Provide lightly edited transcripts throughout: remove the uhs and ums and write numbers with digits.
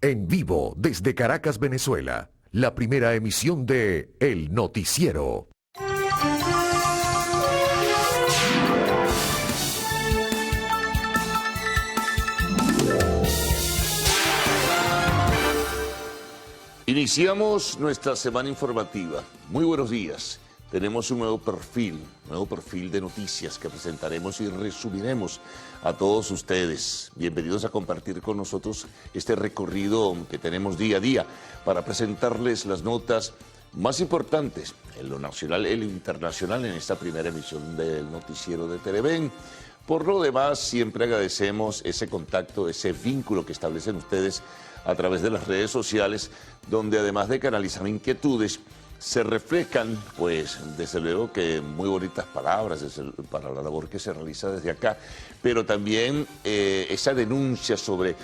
En vivo desde Caracas, Venezuela, la primera emisión de El Noticiero. Iniciamos nuestra semana informativa. Muy buenos días. Tenemos un nuevo perfil de noticias que presentaremos y resumiremos a todos ustedes. Bienvenidos a compartir con nosotros este recorrido que tenemos día a día para presentarles las notas más importantes en lo nacional y lo internacional en esta primera emisión del noticiero de Televen. Por lo demás, siempre agradecemos ese contacto, ese vínculo que establecen ustedes a través de las redes sociales, donde además de canalizar inquietudes, se reflejan, pues, desde luego que muy bonitas palabras para la labor que se realiza desde acá, pero también esa denuncia sobre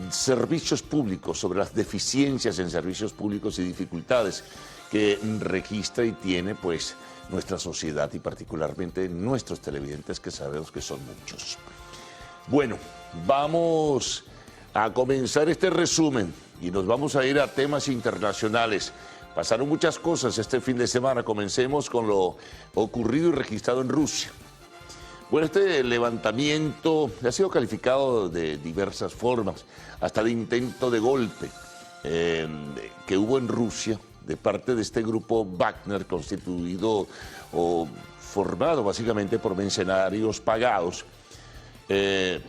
servicios públicos, sobre las deficiencias en servicios públicos y dificultades que registra y tiene, pues, nuestra sociedad y particularmente nuestros televidentes, que sabemos que son muchos. Bueno, vamos a comenzar este resumen y nos vamos a ir a temas internacionales. Pasaron muchas cosas este fin de semana. Comencemos con lo ocurrido y registrado en Rusia. Bueno, este levantamiento ha sido calificado de diversas formas, hasta de intento de golpe que hubo en Rusia de parte de este grupo Wagner, constituido o formado básicamente por mercenarios pagados, que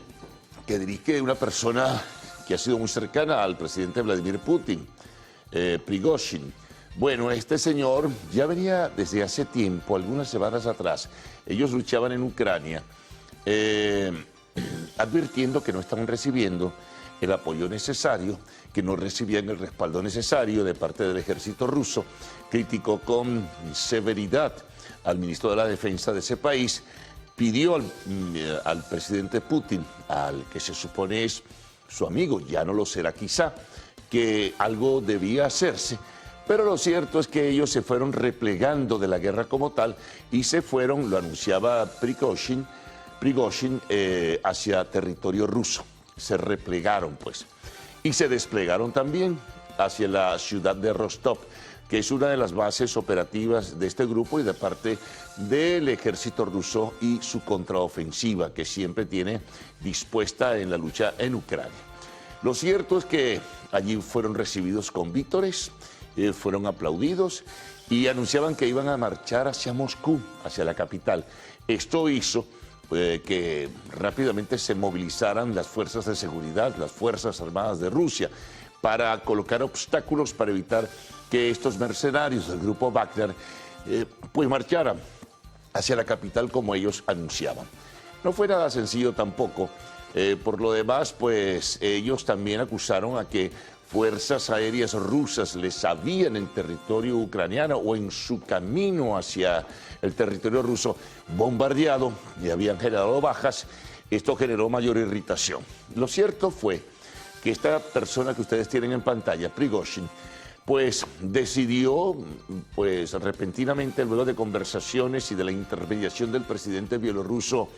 dirige una persona que ha sido muy cercana al presidente Vladimir Putin, Prigozhin. Bueno, este señor ya venía desde hace tiempo, algunas semanas atrás. Ellos luchaban en Ucrania, advirtiendo que no estaban recibiendo el apoyo necesario, que no recibían el respaldo necesario de parte del ejército ruso. Criticó con severidad al ministro de la Defensa de ese país, pidió al presidente Putin, al que se supone es su amigo, ya no lo será quizá, que algo debía hacerse. Pero lo cierto es que ellos se fueron replegando de la guerra como tal y se fueron, lo anunciaba Prigozhin, hacia territorio ruso. Se replegaron, pues. Y se desplegaron también hacia la ciudad de Rostov, que es una de las bases operativas de este grupo y de parte del ejército ruso y su contraofensiva, que siempre tiene dispuesta en la lucha en Ucrania. Lo cierto es que allí fueron recibidos con vítores, fueron aplaudidos y anunciaban que iban a marchar hacia Moscú, hacia la capital. Esto hizo que rápidamente se movilizaran las fuerzas de seguridad, las Fuerzas Armadas de Rusia, para colocar obstáculos para evitar que estos mercenarios del grupo Wagner pues marcharan hacia la capital como ellos anunciaban. No fue nada sencillo tampoco. Por lo demás, pues ellos también acusaron a que fuerzas aéreas rusas les habían en territorio ucraniano o en su camino hacia el territorio ruso bombardeado y habían generado bajas. Esto generó mayor irritación. Lo cierto fue que esta persona que ustedes tienen en pantalla, Prigozhin, pues decidió, pues repentinamente, luego de conversaciones y de la intermediación del presidente bielorruso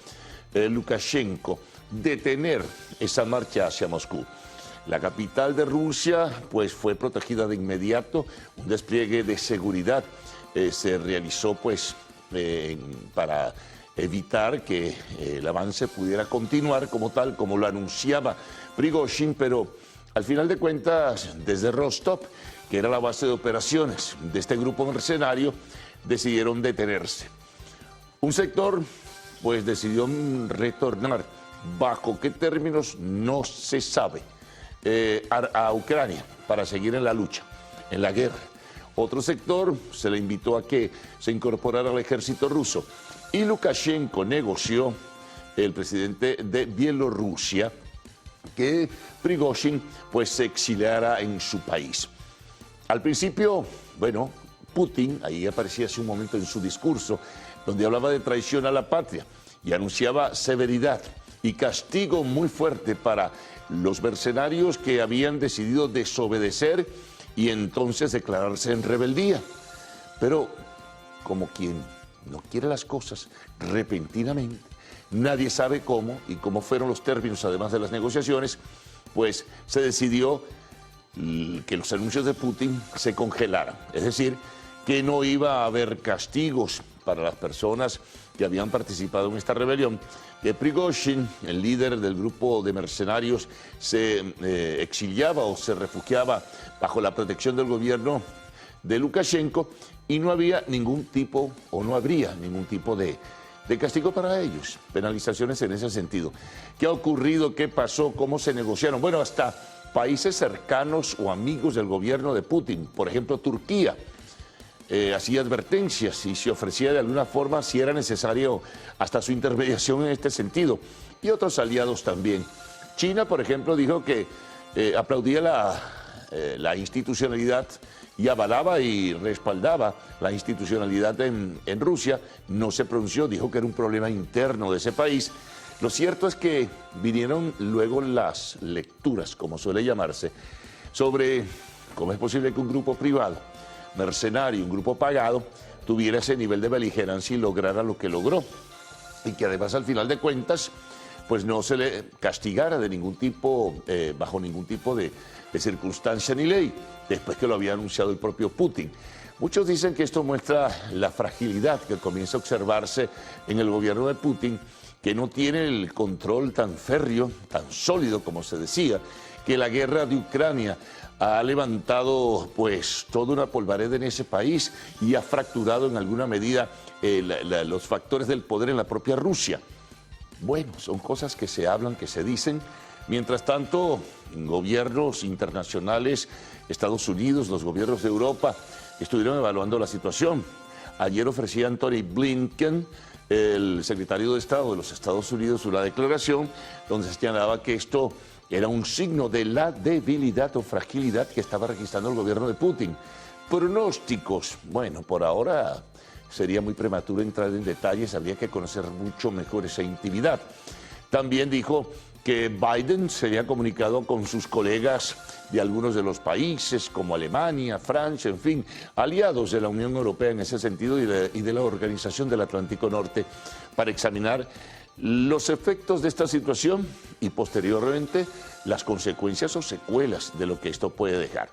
Lukashenko, detener esa marcha hacia Moscú. La capital de Rusia pues fue protegida de inmediato, un despliegue de seguridad se realizó pues para evitar que el avance pudiera continuar como tal, como lo anunciaba Prigozhin, pero al final de cuentas desde Rostov, que era la base de operaciones de este grupo mercenario, decidieron detenerse. Un sector pues decidió retornar, bajo qué términos no se sabe, a Ucrania para seguir en la lucha, en la guerra. Otro sector se le invitó a que se incorporara al ejército ruso y Lukashenko negoció, el presidente de Bielorrusia, que Prigozhin pues se exiliara en su país. Al principio, bueno, Putin, ahí aparecía hace un momento en su discurso, donde hablaba de traición a la patria y anunciaba severidad y castigo muy fuerte para los mercenarios que habían decidido desobedecer y entonces declararse en rebeldía. Pero como quien no quiere las cosas repentinamente, nadie sabe cómo y cómo fueron los términos, además de las negociaciones, pues se decidió que los anuncios de Putin se congelaran. Es decir, que no iba a haber castigos para las personas que habían participado en esta rebelión, que Prigozhin, el líder del grupo de mercenarios, se exiliaba o se refugiaba bajo la protección del gobierno de Lukashenko y no había ningún tipo o no habría ningún tipo de castigo para ellos, penalizaciones en ese sentido. ¿Qué ha ocurrido? ¿Qué pasó? ¿Cómo se negociaron? Bueno, hasta países cercanos o amigos del gobierno de Putin, por ejemplo Turquía, hacía advertencias y se ofrecía de alguna forma, si era necesario, hasta su intermediación en este sentido. Y otros aliados también. China, por ejemplo, dijo que aplaudía la institucionalidad y avalaba y respaldaba la institucionalidad en Rusia. No se pronunció, dijo que era un problema interno de ese país. Lo cierto es que vinieron luego las lecturas, como suele llamarse, sobre cómo es posible que un grupo privado, mercenario, un grupo pagado, tuviera ese nivel de beligerancia y lograra lo que logró. Y que además, al final de cuentas, pues no se le castigara de ningún tipo, bajo ningún tipo de circunstancia ni ley, después que lo había anunciado el propio Putin. Muchos dicen que esto muestra la fragilidad que comienza a observarse en el gobierno de Putin, que no tiene el control tan férreo, tan sólido como se decía, que la guerra de Ucrania ha levantado pues toda una polvareda en ese país y ha fracturado en alguna medida los factores del poder en la propia Rusia. Bueno, son cosas que se hablan, que se dicen. Mientras tanto, gobiernos internacionales, Estados Unidos, los gobiernos de Europa, estuvieron evaluando la situación. Ayer ofrecía Antony Blinken, el secretario de Estado de los Estados Unidos, una declaración donde señalaba que esto era un signo de la debilidad o fragilidad que estaba registrando el gobierno de Putin. Pronósticos, bueno, por ahora sería muy prematuro entrar en detalles, habría que conocer mucho mejor esa intimidad. También dijo que Biden se había comunicado con sus colegas de algunos de los países, como Alemania, Francia, en fin, aliados de la Unión Europea en ese sentido y de la Organización del Atlántico Norte, para examinar los efectos de esta situación y posteriormente las consecuencias o secuelas de lo que esto puede dejar.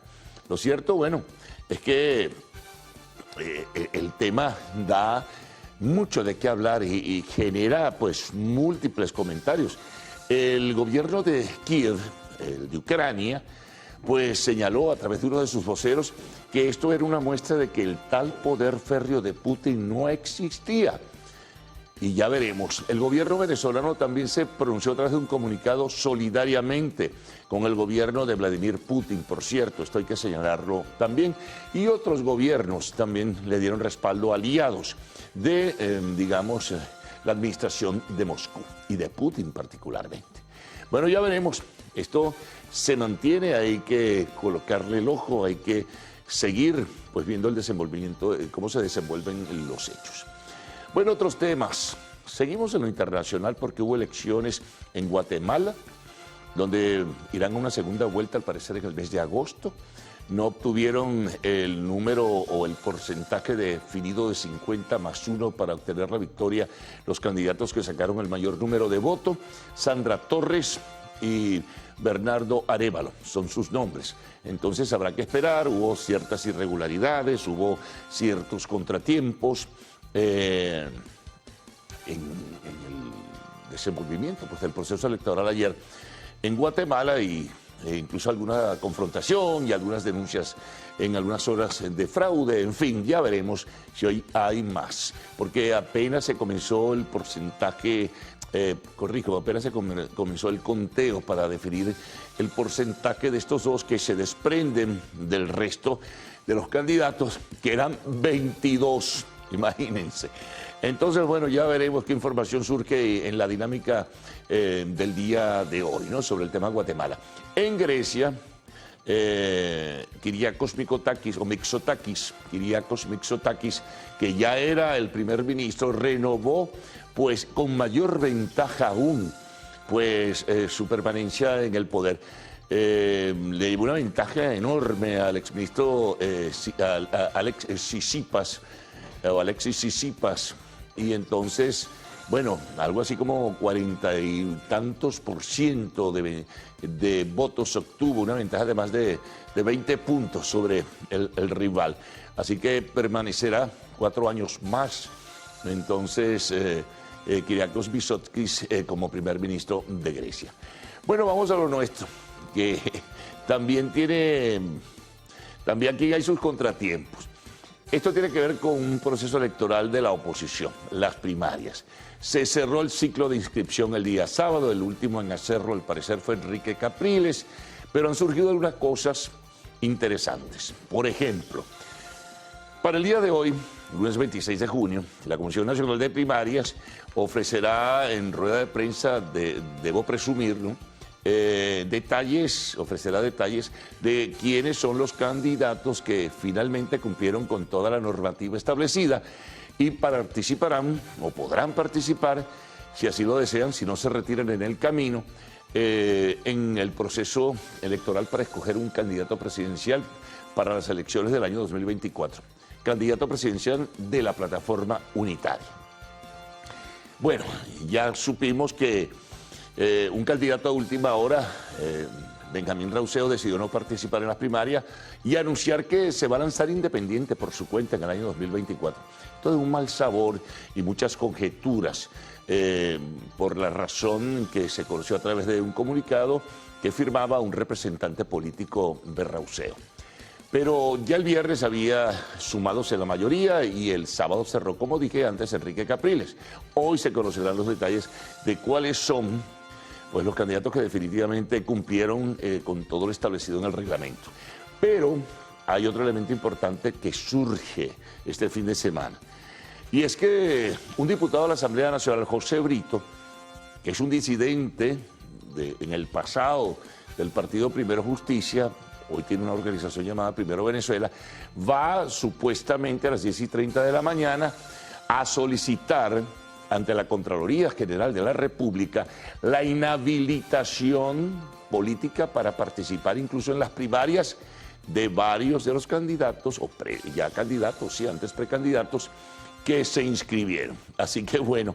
Lo cierto, bueno, es que el tema da mucho de qué hablar y genera pues múltiples comentarios. El gobierno de Kiev, el de Ucrania, pues señaló a través de uno de sus voceros que esto era una muestra de que el tal poder férreo de Putin no existía. Y ya veremos. El gobierno venezolano también se pronunció a través de un comunicado solidariamente con el gobierno de Vladimir Putin, por cierto, esto hay que señalarlo también. Y otros gobiernos también le dieron respaldo a aliados de, digamos, la administración de Moscú y de Putin particularmente. Bueno, ya veremos. Esto se mantiene, hay que colocarle el ojo, hay que seguir pues viendo el desenvolvimiento, cómo se desenvuelven los hechos. Bueno, otros temas. Seguimos en lo internacional porque hubo elecciones en Guatemala, donde irán a una segunda vuelta al parecer en el mes de agosto. No obtuvieron el número o el porcentaje definido de 50+1 para obtener la victoria los candidatos que sacaron el mayor número de votos. Sandra Torres y Bernardo Arévalo son sus nombres. Entonces habrá que esperar, hubo ciertas irregularidades, hubo ciertos contratiempos en el desenvolvimiento pues, del proceso electoral ayer en Guatemala e incluso alguna confrontación y algunas denuncias en algunas horas de fraude, en fin, ya veremos si hoy hay más, porque apenas se comenzó el porcentaje, apenas se comenzó el conteo para definir el porcentaje de estos dos que se desprenden del resto de los candidatos, que eran 22, imagínense. Entonces, bueno, ya veremos qué información surge en la dinámica del día de hoy, ¿no? Sobre el tema de Guatemala. En Grecia, Kyriakos Mitsotakis, que ya era el primer ministro, renovó, pues con mayor ventaja aún, pues su permanencia en el poder. Le llevó una ventaja enorme al exministro Alexis Tsitsipas, y entonces bueno, algo así como 40 y tantos % de votos obtuvo, una ventaja de más de 20 puntos sobre el rival. Así que permanecerá 4 años más, entonces, Kyriakos Mitsotakis como primer ministro de Grecia. Bueno, vamos a lo nuestro, que también aquí hay sus contratiempos. Esto tiene que ver con un proceso electoral de la oposición, las primarias. Se cerró el ciclo de inscripción el día sábado, el último en hacerlo al parecer fue Enrique Capriles, pero han surgido algunas cosas interesantes. Por ejemplo, para el día de hoy, lunes 26 de junio, la Comisión Nacional de Primarias ofrecerá en rueda de prensa, debo presumirlo, ofrecerá detalles de quiénes son los candidatos que finalmente cumplieron con toda la normativa establecida y participarán o podrán participar, si así lo desean, si no se retiran en el camino, en el proceso electoral para escoger un candidato presidencial para las elecciones del año 2024. Candidato presidencial de la plataforma unitaria. Bueno, ya supimos que un candidato a última hora, Benjamín Rauseo, decidió no participar en las primarias y anunciar que se va a lanzar independiente por su cuenta en el año 2024. Todo un mal sabor y muchas conjeturas por la razón que se conoció a través de un comunicado que firmaba un representante político de Rauseo. Pero ya el viernes había sumadose la mayoría y el sábado cerró, como dije antes, Enrique Capriles. Hoy se conocerán los detalles de cuáles son pues, los candidatos que definitivamente cumplieron con todo lo establecido en el reglamento. Pero hay otro elemento importante que surge este fin de semana. Y es que un diputado de la Asamblea Nacional, José Brito, que es un disidente en el pasado del partido Primero Justicia, hoy tiene una organización llamada Primero Venezuela, va supuestamente a las 10:30 de la mañana a solicitar ante la Contraloría General de la República la inhabilitación política para participar incluso en las primarias de varios de los candidatos, o ya candidatos, sí, antes precandidatos, que se inscribieron. Así que bueno,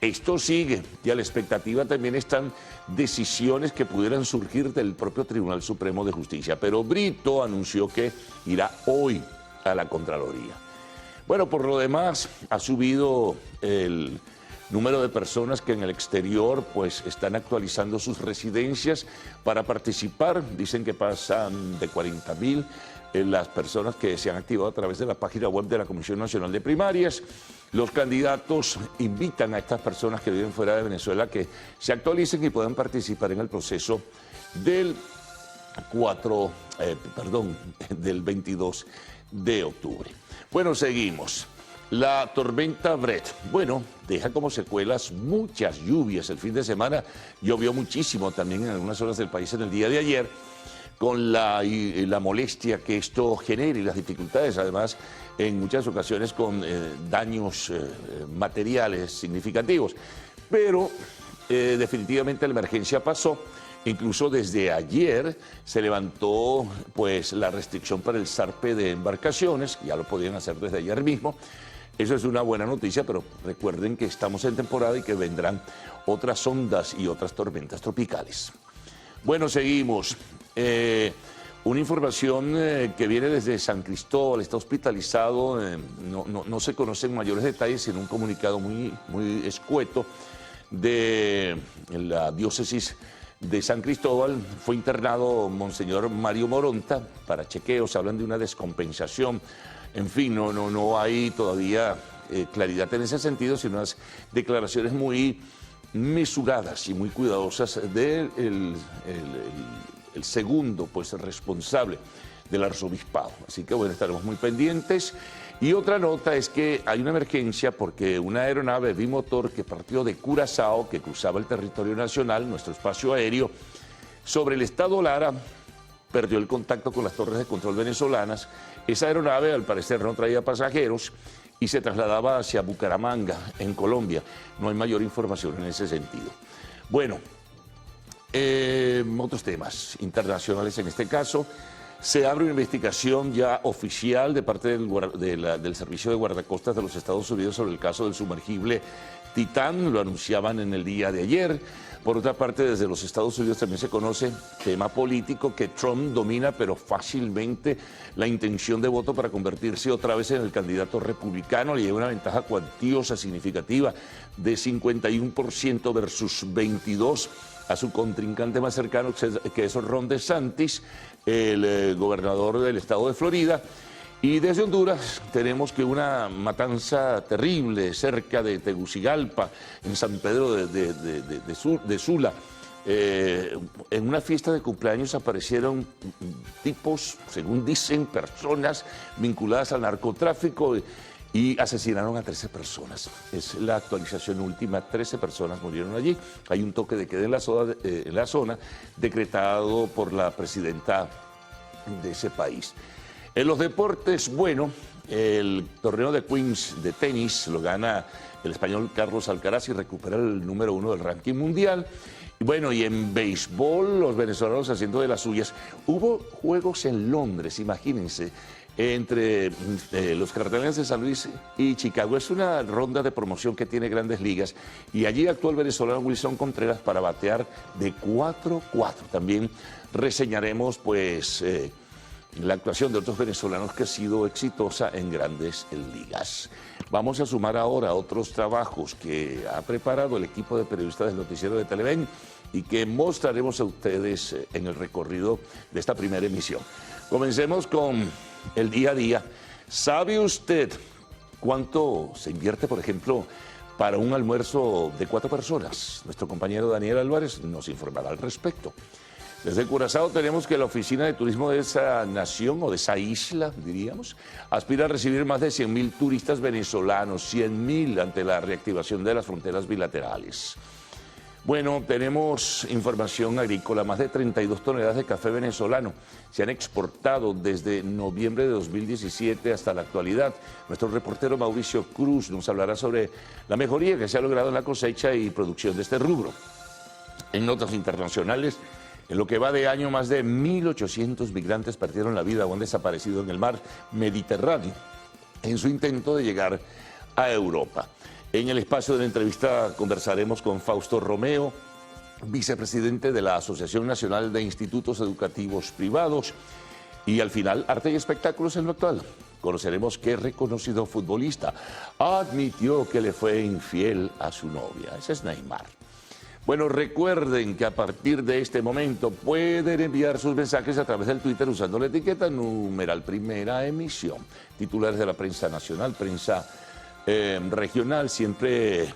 esto sigue y a la expectativa también están decisiones que pudieran surgir del propio Tribunal Supremo de Justicia. Pero Brito anunció que irá hoy a la Contraloría. Bueno, por lo demás, ha subido el número de personas que en el exterior pues están actualizando sus residencias para participar. Dicen que pasan de 40.000 las personas que se han activado a través de la página web de la Comisión Nacional de Primarias. Los candidatos invitan a estas personas que viven fuera de Venezuela que se actualicen y puedan participar en el proceso del 22 de octubre. Bueno, seguimos. La tormenta Brett, bueno, deja como secuelas muchas lluvias. El fin de semana llovió muchísimo también en algunas zonas del país en el día de ayer, con la molestia que esto genera y las dificultades, además, en muchas ocasiones con daños materiales significativos. Pero definitivamente la emergencia pasó. Incluso desde ayer se levantó pues, la restricción para el zarpe de embarcaciones, ya lo podían hacer desde ayer mismo. Eso es una buena noticia, pero recuerden que estamos en temporada y que vendrán otras ondas y otras tormentas tropicales. Bueno, seguimos. Una información que viene desde San Cristóbal, está hospitalizado, no se conocen mayores detalles, sino un comunicado muy escueto de la diócesis de San Cristóbal. Fue internado Monseñor Mario Moronta para chequeos, hablan de una descompensación. En fin, no hay todavía claridad en ese sentido, sino unas declaraciones muy mesuradas y muy cuidadosas del el segundo pues, el responsable del arzobispado. Así que bueno, estaremos muy pendientes. Y otra nota es que hay una emergencia porque una aeronave bimotor que partió de Curazao, que cruzaba el territorio nacional, nuestro espacio aéreo, sobre el estado Lara, perdió el contacto con las torres de control venezolanas. Esa aeronave al parecer no traía pasajeros y se trasladaba hacia Bucaramanga, en Colombia. No hay mayor información en ese sentido. Bueno, otros temas internacionales en este caso. Se abre una investigación ya oficial de parte del Servicio de Guardacostas de los Estados Unidos sobre el caso del sumergible titán, lo anunciaban en el día de ayer. Por otra parte, desde los Estados Unidos también se conoce, tema político, que Trump domina pero fácilmente la intención de voto para convertirse otra vez en el candidato republicano. Le lleva una ventaja cuantiosa, significativa, de 51% versus 22% a su contrincante más cercano, que es Ron DeSantis, el gobernador del estado de Florida. Y desde Honduras tenemos que una matanza terrible cerca de Tegucigalpa, en San Pedro de Sula. En una fiesta de cumpleaños aparecieron tipos, según dicen, personas vinculadas al narcotráfico y asesinaron a 13 personas. Es la actualización última, 13 personas murieron allí. Hay un toque de queda en la zona decretado por la presidenta de ese país. En los deportes, bueno, el torneo de Queens de tenis lo gana el español Carlos Alcaraz y recupera el número 1 del ranking mundial. Y bueno, y en béisbol, los venezolanos haciendo de las suyas. Hubo juegos en Londres, imagínense, entre los Cardenales de San Luis y Chicago. Es una ronda de promoción que tiene Grandes Ligas y allí actuó el venezolano Wilson Contreras para batear de 4-4. También reseñaremos, pues, la actuación de otros venezolanos que ha sido exitosa en Grandes Ligas. Vamos a sumar ahora otros trabajos que ha preparado el equipo de periodistas del noticiero de Televen y que mostraremos a ustedes en el recorrido de esta primera emisión. Comencemos con el día a día. ¿Sabe usted cuánto se invierte, por ejemplo, para un almuerzo de 4 personas? Nuestro compañero Daniel Álvarez nos informará al respecto. Desde Curazao tenemos que la Oficina de Turismo de esa nación, o de esa isla, diríamos, aspira a recibir más de 100.000 turistas venezolanos, 100.000 ante la reactivación de las fronteras bilaterales. Bueno, tenemos información agrícola. Más de 32 toneladas de café venezolano se han exportado desde noviembre de 2017 hasta la actualidad. Nuestro reportero Mauricio Cruz nos hablará sobre la mejoría que se ha logrado en la cosecha y producción de este rubro. En notas internacionales, en lo que va de año, más de 1.800 migrantes perdieron la vida o han desaparecido en el mar Mediterráneo en su intento de llegar a Europa. En el espacio de la entrevista conversaremos con Fausto Romeo, vicepresidente de la Asociación Nacional de Institutos Educativos Privados, y al final, arte y espectáculos en lo actual. Conoceremos qué reconocido futbolista admitió que le fue infiel a su novia. Ese es Neymar. Bueno, recuerden que a partir de este momento pueden enviar sus mensajes a través del Twitter usando la etiqueta numeral primera emisión. Titulares de la prensa nacional, prensa regional, siempre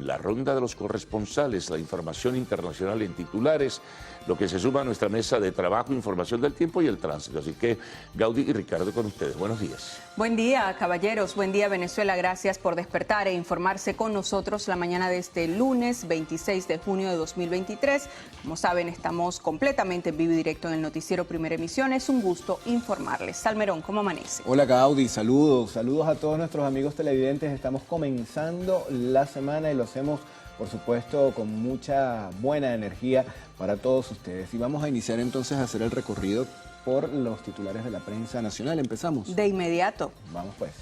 la ronda de los corresponsales, la información internacional en titulares, lo que se suma a nuestra mesa de trabajo, información del tiempo y el tránsito. Así que Gaudí y Ricardo con ustedes. Buenos días. Buen día, caballeros. Buen día, Venezuela. Gracias por despertar e informarse con nosotros la mañana de este lunes 26 de junio de 2023. Como saben, estamos completamente en vivo y directo en el noticiero Primera Emisión. Es un gusto informarles. Salmerón, ¿cómo amanece? Hola, Gaudí. Saludos a todos nuestros amigos televidentes. Estamos comenzando la semana y lo hacemos, por supuesto, con mucha buena energía para todos ustedes. Y vamos a iniciar entonces a hacer el recorrido por los titulares de la prensa nacional. ¿Empezamos? De inmediato. Vamos pues.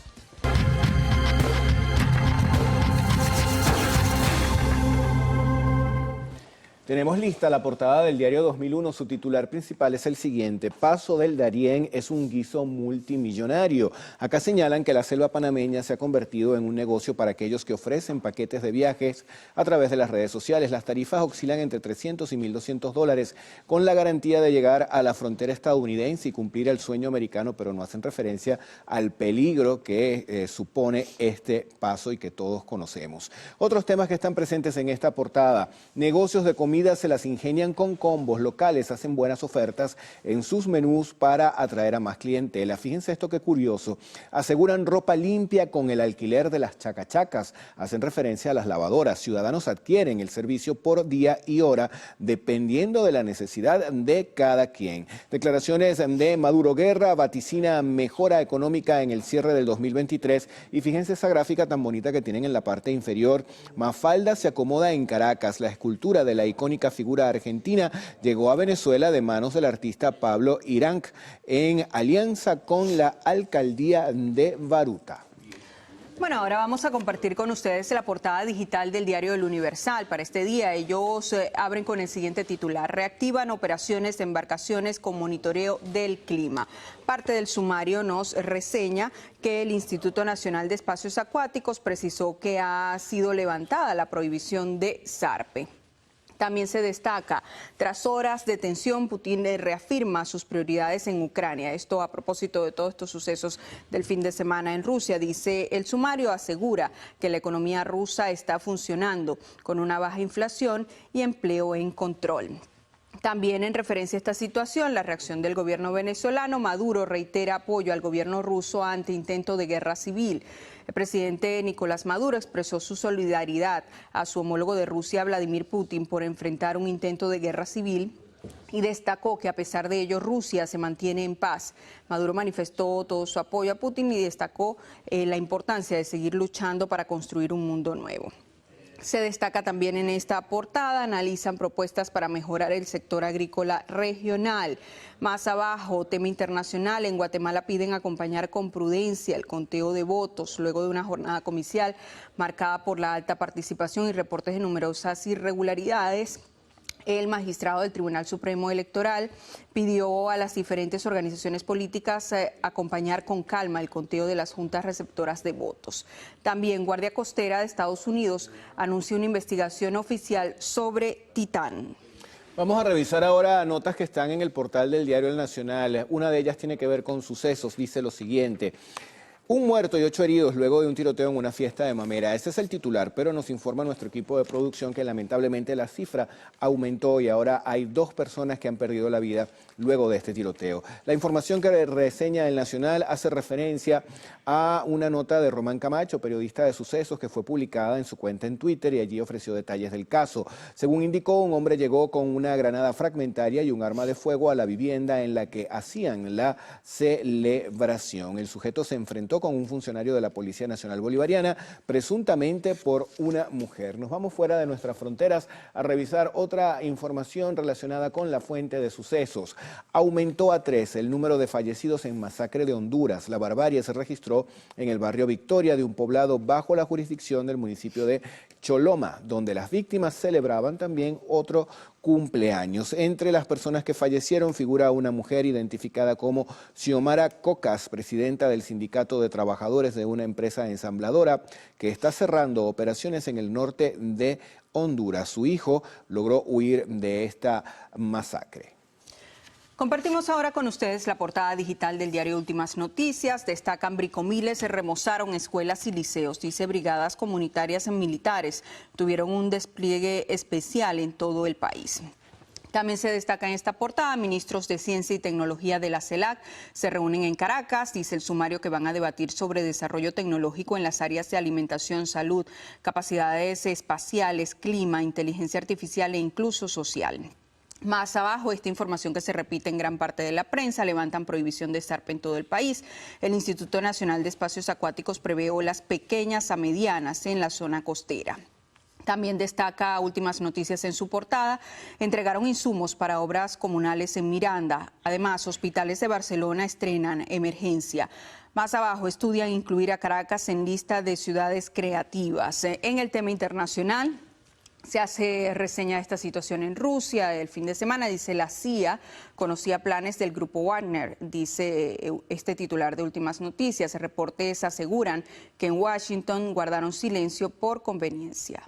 Tenemos lista la portada del diario 2001. Su titular principal es el siguiente: Paso del Darién es un guiso multimillonario. Acá señalan que la selva panameña se ha convertido en un negocio para aquellos que ofrecen paquetes de viajes a través de las redes sociales. Las tarifas oscilan entre $300 y $1.200 con la garantía de llegar a la frontera estadounidense y cumplir el sueño americano, pero no hacen referencia al peligro que supone este paso y que todos conocemos. Otros temas que están presentes en esta portada: negocios de comida se las ingenian con combos locales, hacen buenas ofertas en sus menús para atraer a más clientela. Fíjense esto qué curioso, aseguran ropa limpia con el alquiler de las chacachacas, hacen referencia a las lavadoras. Ciudadanos adquieren el servicio por día y hora dependiendo de la necesidad de cada quien. Declaraciones de Maduro Guerra, vaticina mejora económica en el cierre del 2023 y fíjense esa gráfica tan bonita que tienen en la parte inferior. Mafalda se acomoda en Caracas. La escultura de la icónica figura argentina llegó a Venezuela de manos del artista Pablo Iranc en alianza con la alcaldía de Baruta. Bueno, ahora vamos a compartir con ustedes la portada digital del diario El Universal. Para este día ellos abren con el siguiente titular: reactivan operaciones de embarcaciones con monitoreo del clima. Parte del sumario nos reseña que el Instituto Nacional de Espacios Acuáticos precisó que ha sido levantada la prohibición de zarpe. También se destaca, tras horas de tensión, Putin reafirma sus prioridades en Ucrania. Esto a propósito de todos estos sucesos del fin de semana en Rusia. Dice, el sumario asegura que la economía rusa está funcionando con una baja inflación y empleo en control. También en referencia a esta situación, la reacción del gobierno venezolano: Maduro reitera apoyo al gobierno ruso ante intento de guerra civil. El presidente Nicolás Maduro expresó su solidaridad a su homólogo de Rusia, Vladimir Putin, por enfrentar un intento de guerra civil y destacó que a pesar de ello Rusia se mantiene en paz. Maduro manifestó todo su apoyo a Putin y destacó la importancia de seguir luchando para construir un mundo nuevo. Se destaca también en esta portada, analizan propuestas para mejorar el sector agrícola regional. Más abajo, tema internacional, en Guatemala piden acompañar con prudencia el conteo de votos luego de una jornada comicial marcada por la alta participación y reportes de numerosas irregularidades. El magistrado del Tribunal Supremo Electoral pidió a las diferentes organizaciones políticas acompañar con calma el conteo de las juntas receptoras de votos. También Guardia Costera de Estados Unidos anuncia una investigación oficial sobre Titán. Vamos a revisar ahora notas que están en el portal del diario El Nacional. Una de ellas tiene que ver con sucesos. Dice lo siguiente: un muerto y 8 heridos luego de un tiroteo en una fiesta de Mamera. Ese es el titular, pero nos informa nuestro equipo de producción que lamentablemente la cifra aumentó y ahora hay 2 personas que han perdido la vida luego de este tiroteo. La información que reseña El Nacional hace referencia a una nota de Román Camacho, periodista de sucesos, que fue publicada en su cuenta en Twitter y allí ofreció detalles del caso. Según indicó, un hombre llegó con una granada fragmentaria y un arma de fuego a la vivienda en la que hacían la celebración. El sujeto se enfrentó con un funcionario de la Policía Nacional Bolivariana, presuntamente por una mujer. Nos vamos fuera de nuestras fronteras a revisar otra información relacionada con la fuente de sucesos. Aumentó a 3 el número de fallecidos en masacre de Honduras. La barbarie se registró en el barrio Victoria de un poblado bajo la jurisdicción del municipio de Choloma, donde las víctimas celebraban también otro cumpleaños. Entre las personas que fallecieron figura una mujer identificada como Xiomara Cocas, presidenta del Sindicato de Trabajadores de una empresa ensambladora que está cerrando operaciones en el norte de Honduras. Su hijo logró huir de esta masacre. Compartimos ahora con ustedes la portada digital del diario Últimas Noticias. Destacan bricomiles remozaron escuelas y liceos. Dice, brigadas comunitarias militares tuvieron un despliegue especial en todo el país. También se destaca en esta portada, ministros de Ciencia y Tecnología de la CELAC se reúnen en Caracas. Dice el sumario que van a debatir sobre desarrollo tecnológico en las áreas de alimentación, salud, capacidades espaciales, clima, inteligencia artificial e incluso social. Más abajo, esta información que se repite en gran parte de la prensa: levantan prohibición de zarpe en todo el país. El Instituto Nacional de Espacios Acuáticos prevé olas pequeñas a medianas en la zona costera. También destaca Últimas Noticias en su portada, entregaron insumos para obras comunales en Miranda. Además, hospitales de Barcelona estrenan emergencia. Más abajo, estudian incluir a Caracas en lista de ciudades creativas. En el tema internacional, se hace reseña de esta situación en Rusia el fin de semana. Dice, la CIA conocía planes del grupo Wagner, dice este titular de Últimas Noticias. Reportes aseguran que en Washington guardaron silencio por conveniencia.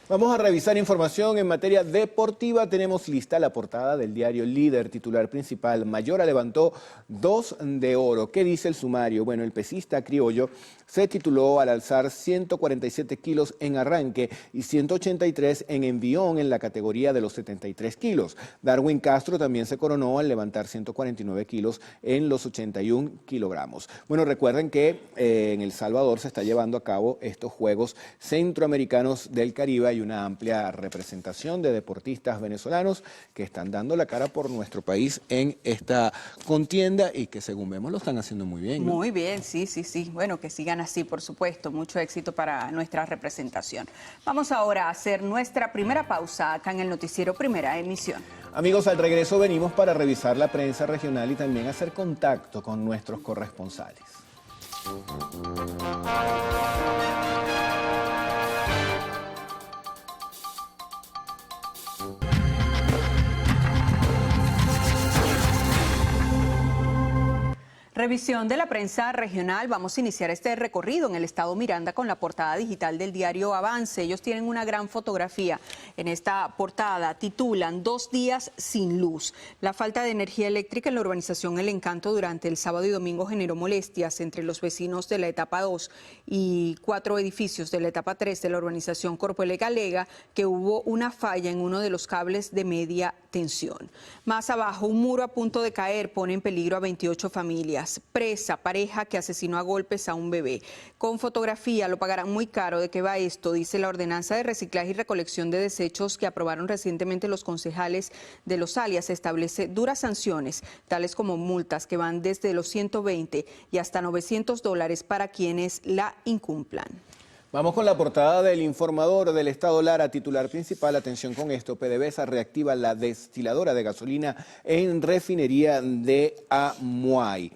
Vamos a revisar información en materia deportiva. Tenemos lista la portada del diario Líder, titular principal: Mayora levantó 2 de oro. ¿Qué dice el sumario? Bueno, el pesista criollo se tituló al alzar 147 kilos en arranque y 183 en envión en la categoría de los 73 kilos. Darwin Castro también se coronó al levantar 149 kilos en los 81 kilogramos. Bueno, recuerden que en El Salvador se está llevando a cabo estos Juegos Centroamericanos del Caribe. Hay una amplia representación de deportistas venezolanos que están dando la cara por nuestro país en esta contienda y que, según vemos, lo están haciendo muy bien, ¿no? Muy bien, sí. Bueno, que sigan así, por supuesto. Mucho éxito para nuestra representación. Vamos ahora a hacer nuestra primera pausa acá en el noticiero Primera Emisión. Amigos, al regreso venimos para revisar la prensa regional y también hacer contacto con nuestros corresponsales. Revisión de la prensa regional. Vamos a iniciar este recorrido en el estado Miranda con la portada digital del diario Avance. Ellos tienen una gran fotografía. En esta portada titulan 2 días sin luz. La falta de energía eléctrica en la urbanización El Encanto durante el sábado y domingo generó molestias entre los vecinos de la etapa 2 y 4 edificios de la etapa 3 de la urbanización Corpoelega Lega, que hubo una falla en uno de los cables de media tensión. Más abajo, un muro a punto de caer pone en peligro a 28 familias. Presa pareja que asesinó a golpes a un bebé. Con fotografía lo pagarán muy caro. ¿De qué va esto? Dice la ordenanza de reciclaje y recolección de desechos que aprobaron recientemente los concejales de Los Alias. Establece duras sanciones, tales como multas que van desde los 120 y hasta $900 para quienes la incumplan. Vamos con la portada del Informador del Estado Lara, titular principal. Atención con esto: PDVSA reactiva la destiladora de gasolina en refinería de Amuay.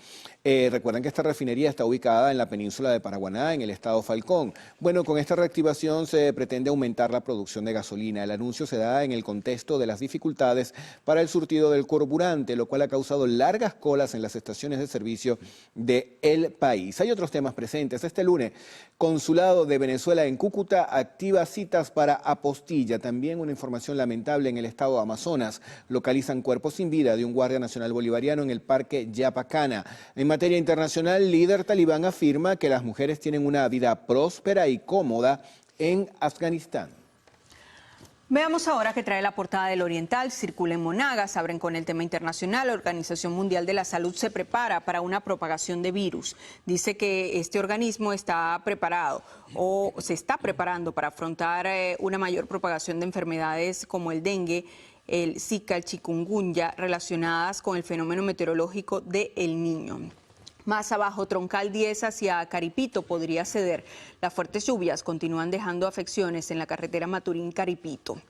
Recuerden que esta refinería está ubicada en la península de Paraguaná, en el estado Falcón. Bueno, con esta reactivación se pretende aumentar la producción de gasolina. El anuncio se da en el contexto de las dificultades para el surtido del carburante, lo cual ha causado largas colas en las estaciones de servicio del país. Hay otros temas presentes. Este lunes, Consulado de Venezuela en Cúcuta activa citas para apostilla. También una información lamentable en el estado de Amazonas. Localizan cuerpo sin vida de un guardia nacional bolivariano en el parque Yapacana. En materia internacional, líder talibán afirma que las mujeres tienen una vida próspera y cómoda en Afganistán. Veamos ahora qué trae la portada del Oriental. Circula en Monagas. Abren con el tema internacional. La Organización Mundial de la Salud se prepara para una propagación de virus. Dice que este organismo está preparado o se está preparando para afrontar una mayor propagación de enfermedades como el dengue, el Zika, el chikungunya, relacionadas con el fenómeno meteorológico de El Niño. Más abajo, Troncal 10 hacia Caripito podría ceder. Las fuertes lluvias continúan dejando afecciones en la carretera Maturín-Caripito.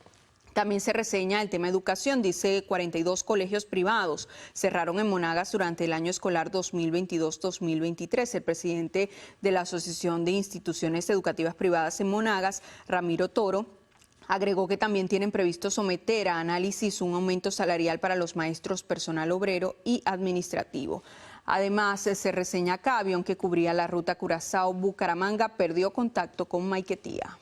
También se reseña el tema educación. Dice 42 colegios privados cerraron en Monagas durante el año escolar 2022-2023. El presidente de la Asociación de Instituciones Educativas Privadas en Monagas, Ramiro Toro, agregó que también tienen previsto someter a análisis un aumento salarial para los maestros, personal obrero y administrativo. Además, se reseña que avión que cubría la ruta Curazao-Bucaramanga perdió contacto con Maiquetía.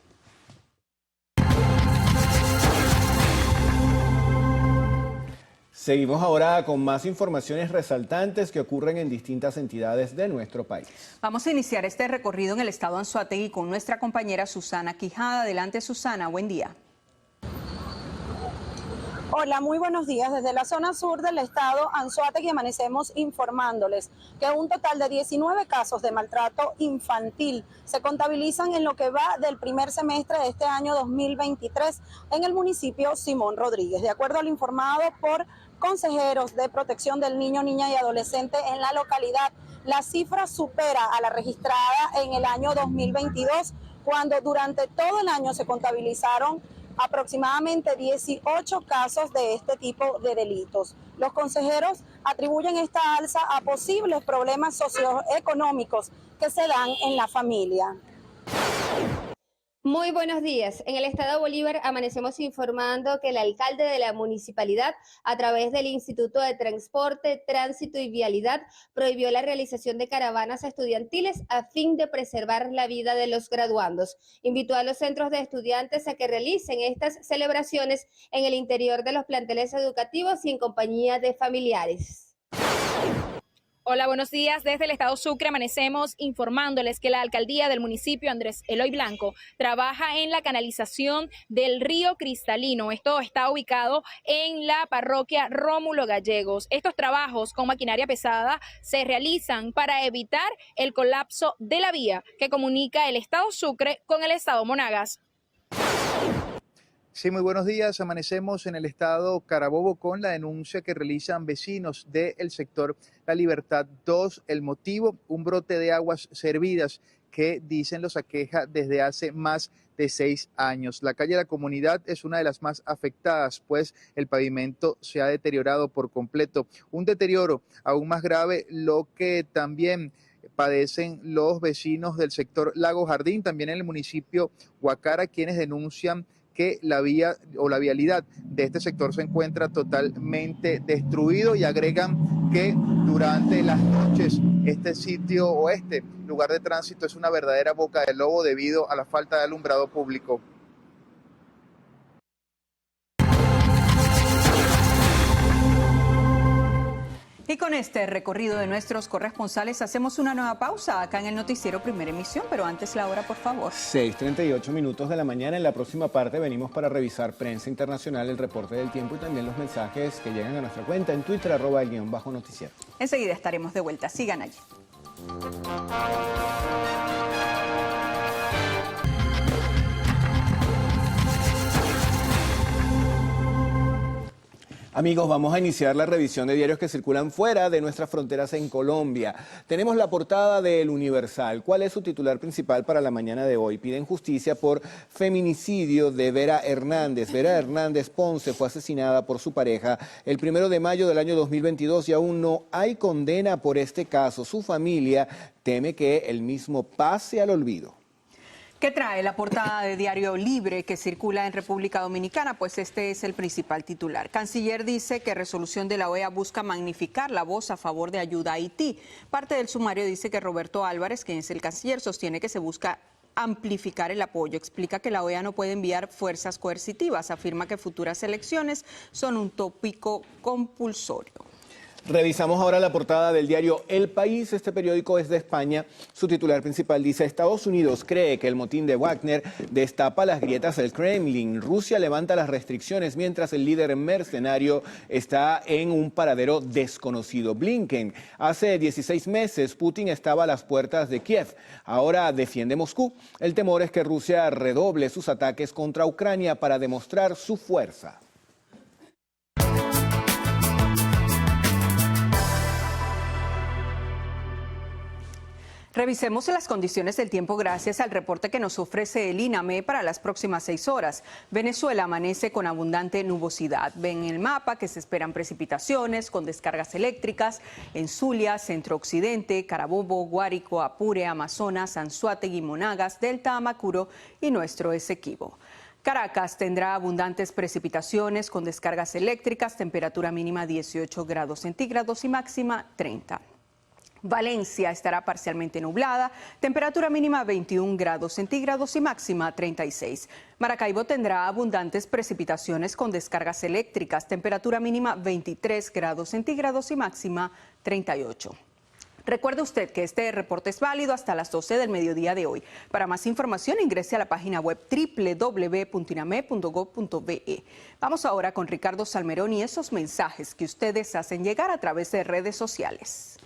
Seguimos ahora con más informaciones resaltantes que ocurren en distintas entidades de nuestro país. Vamos a iniciar este recorrido en el estado Anzoátegui con nuestra compañera Susana Quijada. Adelante, Susana, buen día. Hola, muy buenos días. Desde la zona sur del estado Anzoátegui amanecemos informándoles que un total de 19 casos de maltrato infantil se contabilizan en lo que va del primer semestre de este año 2023 en el municipio Simón Rodríguez. De acuerdo al informado por consejeros de protección del niño, niña y adolescente en la localidad, la cifra supera a la registrada en el año 2022, cuando durante todo el año se contabilizaron aproximadamente 18 casos de este tipo de delitos. Los consejeros atribuyen esta alza a posibles problemas socioeconómicos que se dan en la familia. Muy buenos días. En el estado Bolívar amanecemos informando que el alcalde de la municipalidad, a través del Instituto de Transporte, Tránsito y Vialidad, prohibió la realización de caravanas estudiantiles a fin de preservar la vida de los graduandos. Invitó a los centros de estudiantes a que realicen estas celebraciones en el interior de los planteles educativos y en compañía de familiares. Hola, buenos días. Desde el estado Sucre amanecemos informándoles que la alcaldía del municipio Andrés Eloy Blanco trabaja en la canalización del río Cristalino. Esto está ubicado en la parroquia Rómulo Gallegos. Estos trabajos con maquinaria pesada se realizan para evitar el colapso de la vía que comunica el estado Sucre con el estado Monagas. Sí, muy buenos días. Amanecemos en el estado Carabobo con la denuncia que realizan vecinos del sector La Libertad 2. El motivo, un brote de aguas servidas que dicen los aqueja desde hace más de 6 años. La calle de la comunidad es una de las más afectadas, pues el pavimento se ha deteriorado por completo. Un deterioro aún más grave, lo que también padecen los vecinos del sector Lago Jardín, también en el municipio Guacara, quienes denuncian que la vía o la vialidad de este sector se encuentra totalmente destruido, y agregan que durante las noches este sitio o este lugar de tránsito es una verdadera boca de lobo debido a la falta de alumbrado público. Y con este recorrido de nuestros corresponsales hacemos una nueva pausa acá en el noticiero Primera Emisión, pero antes la hora, por favor. 6:38 minutos de la mañana. En la próxima parte venimos para revisar prensa internacional, el reporte del tiempo y también los mensajes que llegan a nuestra cuenta en Twitter, @el_noticiero. Enseguida estaremos de vuelta. Sigan allí. Amigos, vamos a iniciar la revisión de diarios que circulan fuera de nuestras fronteras en Colombia. Tenemos la portada de El Universal. ¿Cuál es su titular principal para la mañana de hoy? Piden justicia por feminicidio de Vera Hernández. Vera Hernández Ponce fue asesinada por su pareja el 1 de mayo del año 2022 y aún no hay condena por este caso. Su familia teme que el mismo pase al olvido. ¿Qué trae la portada de Diario Libre que circula en República Dominicana? Pues este es el principal titular. Canciller dice que resolución de la OEA busca magnificar la voz a favor de ayuda a Haití. Parte del sumario dice que Roberto Álvarez, quien es el canciller, sostiene que se busca amplificar el apoyo. Explica que la OEA no puede enviar fuerzas coercitivas. Afirma que futuras elecciones son un tópico compulsorio. Revisamos ahora la portada del diario El País. Este periódico es de España. Su titular principal dice: Estados Unidos cree que el motín de Wagner destapa las grietas del Kremlin. Rusia levanta las restricciones mientras el líder mercenario está en un paradero desconocido. Blinken: hace 16 meses Putin estaba a las puertas de Kiev. Ahora defiende Moscú. El temor es que Rusia redoble sus ataques contra Ucrania para demostrar su fuerza. Revisemos las condiciones del tiempo gracias al reporte que nos ofrece el INAME para las próximas 6 horas. Venezuela amanece con abundante nubosidad. Ven en el mapa que se esperan precipitaciones con descargas eléctricas en Zulia, Centro Occidente, Carabobo, Guárico, Apure, Amazonas, Anzoátegui, Monagas, Delta, Amacuro y nuestro Esequibo. Caracas tendrá abundantes precipitaciones con descargas eléctricas, temperatura mínima 18 grados centígrados y máxima 30. Valencia estará parcialmente nublada, temperatura mínima 21 grados centígrados y máxima 36. Maracaibo tendrá abundantes precipitaciones con descargas eléctricas, temperatura mínima 23 grados centígrados y máxima 38. Recuerde usted que este reporte es válido hasta las 12 del mediodía de hoy. Para más información ingrese a la página web www.iname.gov.be. Vamos ahora con Ricardo Salmerón y esos mensajes que ustedes hacen llegar a través de redes sociales.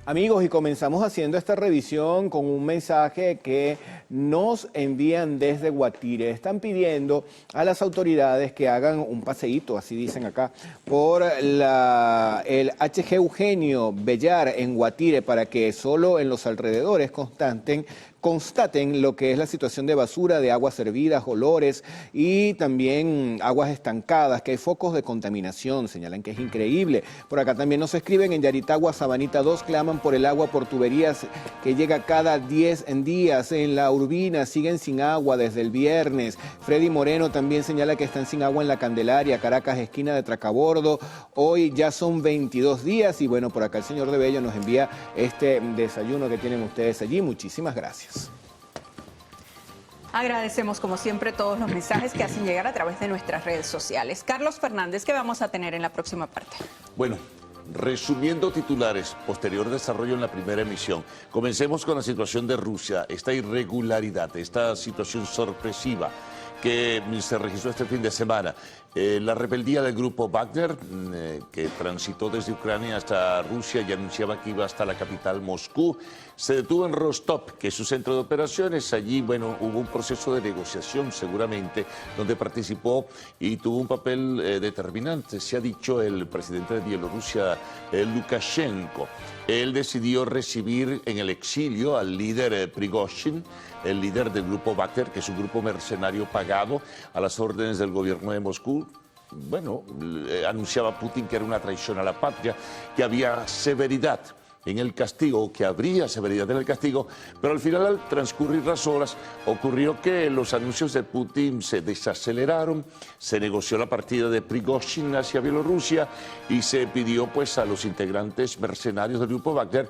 Amigos, y comenzamos haciendo esta revisión con un mensaje que nos envían desde Guatire. Están pidiendo a las autoridades que hagan un paseíto, así dicen acá, por el HG Eugenio Bellar en Guatire para que solo en los alrededores constaten lo que es la situación de basura, de aguas servidas, olores y también aguas estancadas, que hay focos de contaminación, señalan que es increíble. Por acá también nos escriben en Yaritagua, Sabanita 2, claman por el agua por tuberías que llega cada 10 días. En La Urbina siguen sin agua desde el viernes. Freddy Moreno también señala que están sin agua en La Candelaria, Caracas, esquina de Tracabordo. Hoy ya son 22 días y bueno, por acá el señor de Bello nos envía este desayuno que tienen ustedes allí. Muchísimas gracias. Agradecemos como siempre todos los mensajes que hacen llegar a través de nuestras redes sociales. Carlos Fernández, ¿qué vamos a tener en la próxima parte? Bueno, resumiendo titulares, posterior desarrollo en la primera emisión. Comencemos con la situación de Rusia, esta irregularidad, esta situación sorpresiva que se registró este fin de semana. La rebeldía del grupo Wagner, que transitó desde Ucrania hasta Rusia y anunciaba que iba hasta la capital Moscú, se detuvo en Rostov, que es su centro de operaciones. Allí, bueno, hubo un proceso de negociación seguramente, donde participó y tuvo un papel determinante, se ha dicho, el presidente de Bielorrusia, Lukashenko. Él decidió recibir en el exilio al líder Prigozhin, el líder del grupo Wagner, que es un grupo mercenario pagado a las órdenes del gobierno de Moscú. bueno, anunciaba Putin que era una traición a la patria, que había severidad en el castigo, que habría severidad en el castigo, pero al final, al transcurrir las horas, ocurrió que los anuncios de Putin se desaceleraron, se negoció la partida de Prigozhin hacia Bielorrusia y se pidió pues a los integrantes mercenarios del grupo Wagner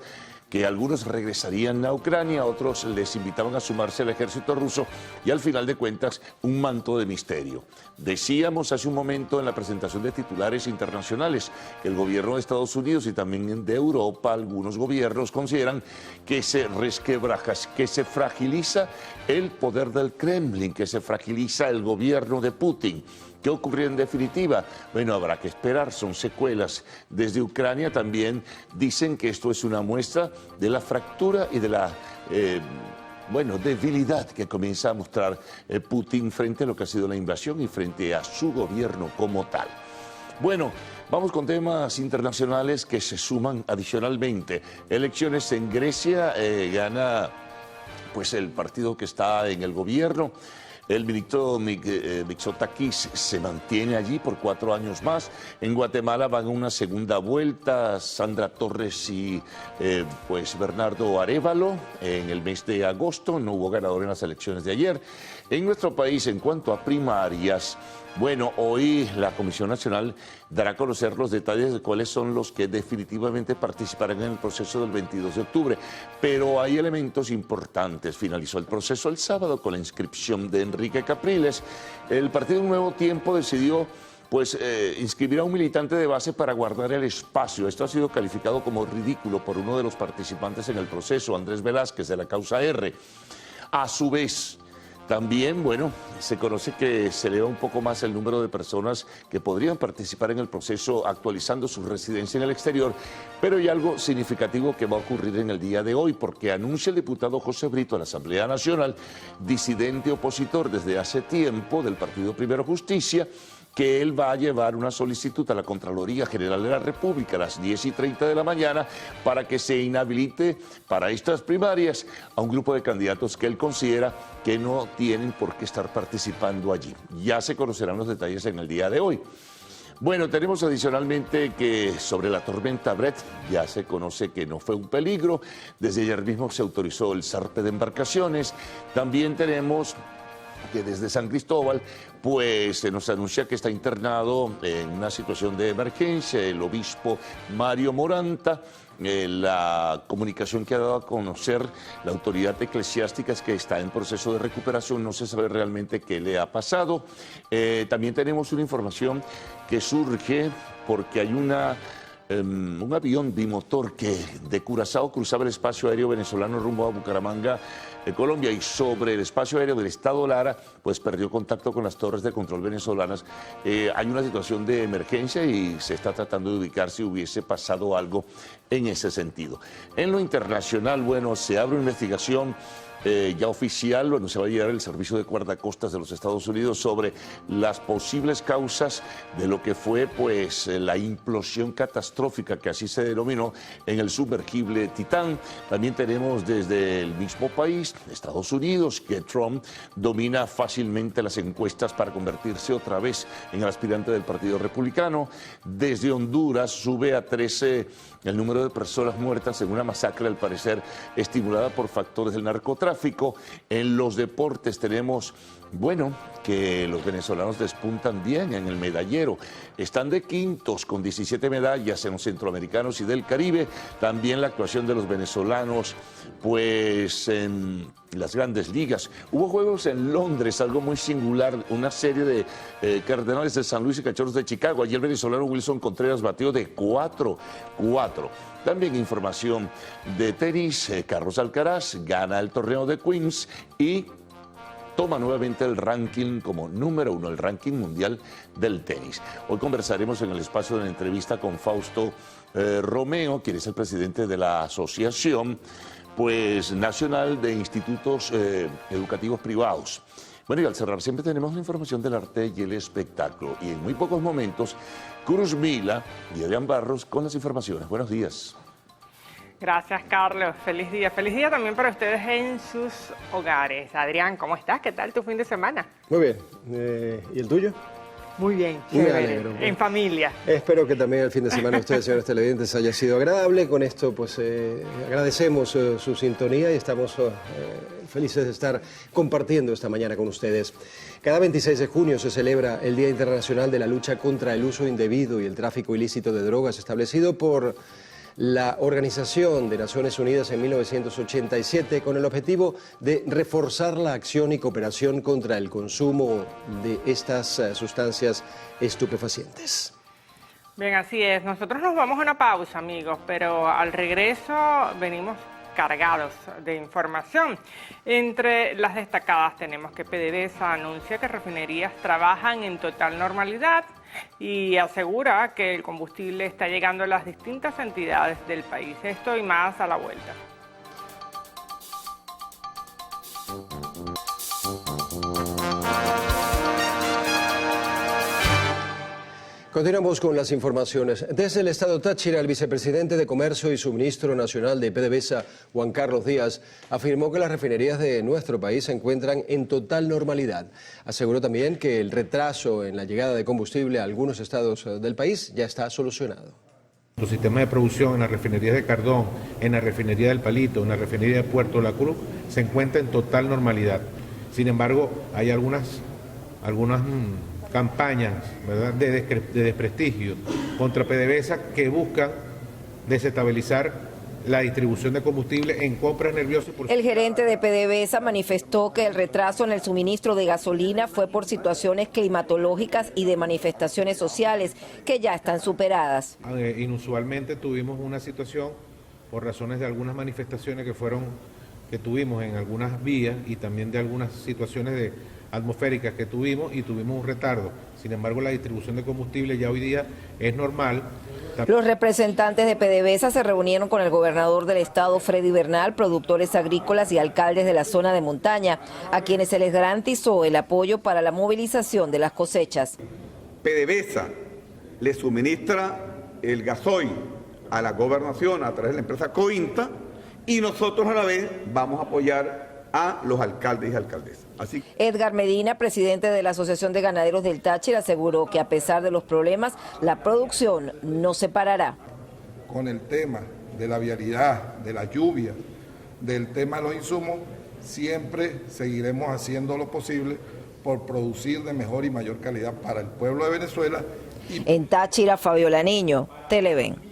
que algunos regresarían a Ucrania, otros les invitaban a sumarse al ejército ruso y al final de cuentas un manto de misterio. Decíamos hace un momento en la presentación de titulares internacionales que el gobierno de Estados Unidos y también de Europa, algunos gobiernos consideran que se resquebraja, que se fragiliza el poder del Kremlin, que se fragiliza el gobierno de Putin. ¿Qué ocurrió en definitiva? Bueno, habrá que esperar, son secuelas. Desde Ucrania también dicen que esto es una muestra de la fractura y de la debilidad que comienza a mostrar Putin frente a lo que ha sido la invasión y frente a su gobierno como tal. Bueno, vamos con temas internacionales que se suman adicionalmente. Elecciones en Grecia, gana pues el partido que está en el gobierno. El ministro Mitsotakis se mantiene allí por 4 años más. En Guatemala van a una segunda vuelta Sandra Torres y pues Bernardo Arévalo en el mes de agosto. No hubo ganador en las elecciones de ayer. En nuestro país, en cuanto a primarias, bueno, hoy la Comisión Nacional dará a conocer los detalles de cuáles son los que definitivamente participarán en el proceso del 22 de octubre. Pero hay elementos importantes. Finalizó el proceso el sábado con la inscripción de Enrique Capriles. El Partido Nuevo Tiempo decidió inscribir a un militante de base para guardar el espacio. Esto ha sido calificado como ridículo por uno de los participantes en el proceso, Andrés Velázquez, de la causa R. A su vez, también, se conoce que se eleva un poco más el número de personas que podrían participar en el proceso actualizando su residencia en el exterior, pero hay algo significativo que va a ocurrir en el día de hoy, porque anuncia el diputado José Brito a la Asamblea Nacional, disidente opositor desde hace tiempo del Partido Primero Justicia, que él va a llevar una solicitud a la Contraloría General de la República a las 10:30 de la mañana para que se inhabilite para estas primarias a un grupo de candidatos que él considera que no tienen por qué estar participando allí. Ya se conocerán los detalles en el día de hoy. Bueno, tenemos adicionalmente que sobre la tormenta Brett ya se conoce que no fue un peligro. Desde ayer mismo se autorizó el zarpe de embarcaciones. También tenemos que desde San Cristóbal, se nos anuncia que está internado en una situación de emergencia el obispo Mario Moranta. La comunicación que ha dado a conocer la autoridad eclesiástica es que está en proceso de recuperación, no se sabe realmente qué le ha pasado. También tenemos una información que surge porque hay un avión bimotor que de Curazao cruzaba el espacio aéreo venezolano rumbo a Bucaramanga, Colombia, y sobre el espacio aéreo del estado Lara, perdió contacto con las torres de control venezolanas. Hay una situación de emergencia y se está tratando de ubicar si hubiese pasado algo en ese sentido. En lo internacional, se abre una investigación ya oficial, se va a llegar el Servicio de Guardacostas de los Estados Unidos sobre las posibles causas de lo que fue la implosión catastrófica, que así se denominó, en el sumergible Titán. También tenemos desde el mismo país, Estados Unidos, que Trump domina fácilmente las encuestas para convertirse otra vez en el aspirante del Partido Republicano. Desde Honduras sube a 13 el número de personas muertas en una masacre, al parecer estimulada por factores del narcotráfico. En los deportes tenemos, que los venezolanos despuntan bien en el medallero. Están de quintos con 17 medallas en los centroamericanos y del Caribe. También la actuación de los venezolanos, en las grandes ligas. Hubo juegos en Londres, algo muy singular, una serie de Cardenales de San Luis y Cachorros de Chicago. Allí el venezolano Wilson Contreras batió de 4-4. También información de tenis, Carlos Alcaraz gana el torneo de Queens y toma nuevamente el ranking como número 1, el ranking mundial del tenis. Hoy conversaremos en el espacio de la entrevista con Fausto Romeo, quien es el presidente de la Asociación Nacional de Institutos Educativos Privados. Y al cerrar siempre tenemos la información del arte y el espectáculo. Y en muy pocos momentos, Cruz Mila y Adrián Barros con las informaciones. Buenos días. Gracias, Carlos. Feliz día. Feliz día también para ustedes en sus hogares. Adrián, ¿cómo estás? ¿Qué tal tu fin de semana? Muy bien. ¿Y el tuyo? Muy bien, Me chévere. alegro. En familia. Espero que también el fin de semana ustedes, señores televidentes, haya sido agradable. Con esto, pues, agradecemos su sintonía y estamos felices de estar compartiendo esta mañana con ustedes. Cada 26 de junio se celebra el Día Internacional de la Lucha contra el Uso Indebido y el Tráfico Ilícito de Drogas, establecido por la Organización de Naciones Unidas en 1987 con el objetivo de reforzar la acción y cooperación contra el consumo de estas sustancias estupefacientes. Bien, así es. Nosotros nos vamos a una pausa, amigos, pero al regreso venimos cargados de información. Entre las destacadas tenemos que PDVSA anuncia que refinerías trabajan en total normalidad y asegura que el combustible está llegando a las distintas entidades del país. Esto y más a la vuelta. Continuamos con las informaciones. Desde el estado Táchira, el vicepresidente de Comercio y Suministro Nacional de PDVSA, Juan Carlos Díaz, afirmó que las refinerías de nuestro país se encuentran en total normalidad. Aseguró también que el retraso en la llegada de combustible a algunos estados del país ya está solucionado. Los sistemas de producción en las refinerías de Cardón, en la refinería del Palito, en la refinería de Puerto La Cruz, se encuentran en total normalidad. Sin embargo, hay algunas campañas, ¿verdad?, de desprestigio contra PDVSA que buscan desestabilizar la distribución de combustible en compras nerviosas. El gerente de PDVSA manifestó que el retraso en el suministro de gasolina fue por situaciones climatológicas y de manifestaciones sociales que ya están superadas. Inusualmente tuvimos una situación por razones de algunas manifestaciones que tuvimos en algunas vías y también de algunas situaciones atmosféricas que tuvimos y tuvimos un retardo. Sin embargo, la distribución de combustible ya hoy día es normal. Los representantes de PDVSA se reunieron con el gobernador del estado, Freddy Bernal, productores agrícolas y alcaldes de la zona de montaña, a quienes se les garantizó el apoyo para la movilización de las cosechas. PDVSA le suministra el gasoil a la gobernación a través de la empresa Cointa y nosotros a la vez vamos a apoyar a los alcaldes y alcaldesas. Así. Edgar Medina, presidente de la Asociación de Ganaderos del Táchira, aseguró que a pesar de los problemas, la producción no se parará. Con el tema de la vialidad, de la lluvia, del tema de los insumos, siempre seguiremos haciendo lo posible por producir de mejor y mayor calidad para el pueblo de Venezuela. En Táchira, Fabiola Niño, Televen.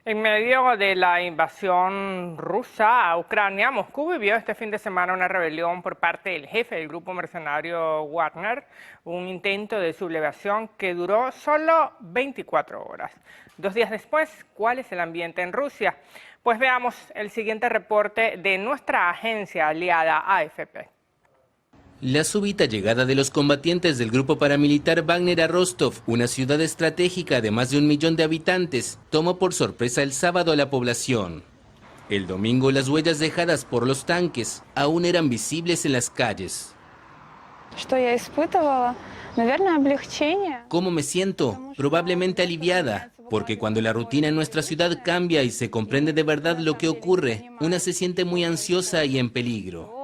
En medio de la invasión rusa a Ucrania, Moscú vivió este fin de semana una rebelión por parte del jefe del grupo mercenario Wagner, un intento de sublevación que duró solo 24 horas. 2 días después, ¿cuál es el ambiente en Rusia? Pues veamos el siguiente reporte de nuestra agencia aliada AFP. La súbita llegada de los combatientes del grupo paramilitar Wagner a Rostov, una ciudad estratégica de más de 1 millón de habitantes, tomó por sorpresa el sábado a la población. El domingo las huellas dejadas por los tanques aún eran visibles en las calles. ¿Cómo me siento? Probablemente aliviada, porque cuando la rutina en nuestra ciudad cambia y se comprende de verdad lo que ocurre, una se siente muy ansiosa y en peligro.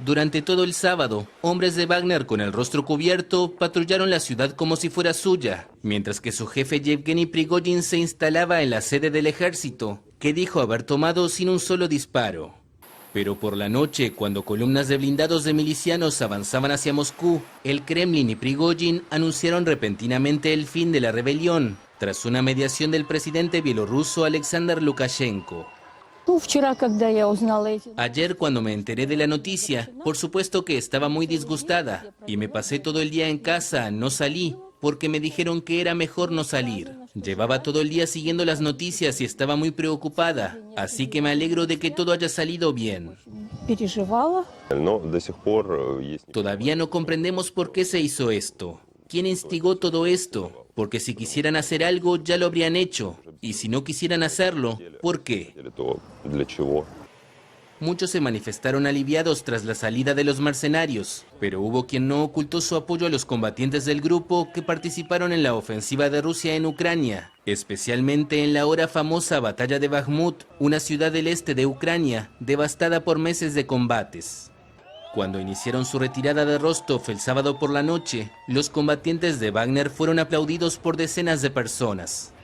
Durante todo el sábado, hombres de Wagner con el rostro cubierto patrullaron la ciudad como si fuera suya, mientras que su jefe Yevgeny Prigozhin se instalaba en la sede del ejército, que dijo haber tomado sin un solo disparo. Pero por la noche, cuando columnas de blindados de milicianos avanzaban hacia Moscú, el Kremlin y Prigozhin anunciaron repentinamente el fin de la rebelión, tras una mediación del presidente bielorruso Alexander Lukashenko. Ayer, cuando me enteré de la noticia, por supuesto que estaba muy disgustada y me pasé todo el día en casa, no salí, porque me dijeron que era mejor no salir. Llevaba todo el día siguiendo las noticias y estaba muy preocupada, así que me alegro de que todo haya salido bien. Todavía no comprendemos por qué se hizo esto. ¿Quién instigó todo esto? Porque si quisieran hacer algo, ya lo habrían hecho. Y si no quisieran hacerlo, ¿por qué? Muchos se manifestaron aliviados tras la salida de los mercenarios, pero hubo quien no ocultó su apoyo a los combatientes del grupo que participaron en la ofensiva de Rusia en Ucrania, especialmente en la ahora famosa batalla de Bakhmut, una ciudad del este de Ucrania, devastada por meses de combates. Cuando iniciaron su retirada de Rostov el sábado por la noche, los combatientes de Wagner fueron aplaudidos por decenas de personas.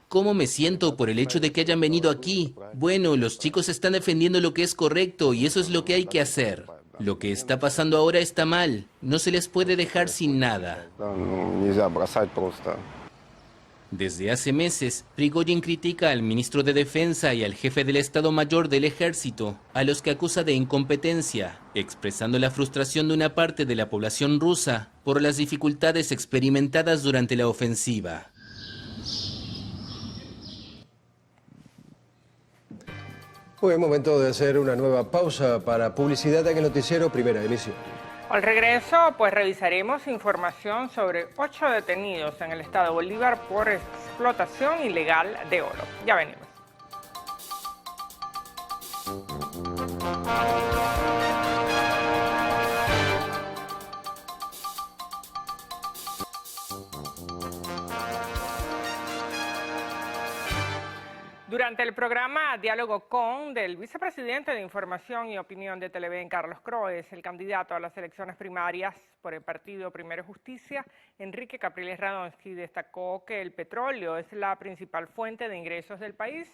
¿Cómo me siento por el hecho de que hayan venido aquí? Bueno, los chicos están defendiendo lo que es correcto y eso es lo que hay que hacer. Lo que está pasando ahora está mal. No se les puede dejar sin nada. Desde hace meses, Prigozhin critica al ministro de Defensa y al jefe del Estado Mayor del Ejército, a los que acusa de incompetencia, expresando la frustración de una parte de la población rusa por las dificultades experimentadas durante la ofensiva. Muy bien, momento de hacer una nueva pausa para publicidad en el noticiero Primera Emisión. Al regreso, pues revisaremos información sobre 8 detenidos en el estado Bolívar por explotación ilegal de oro. Ya venimos. Durante el programa Diálogo con del vicepresidente de Información y Opinión de Televen, Carlos Croes, el candidato a las elecciones primarias por el partido Primero Justicia, Enrique Capriles Radonsky, destacó que el petróleo es la principal fuente de ingresos del país,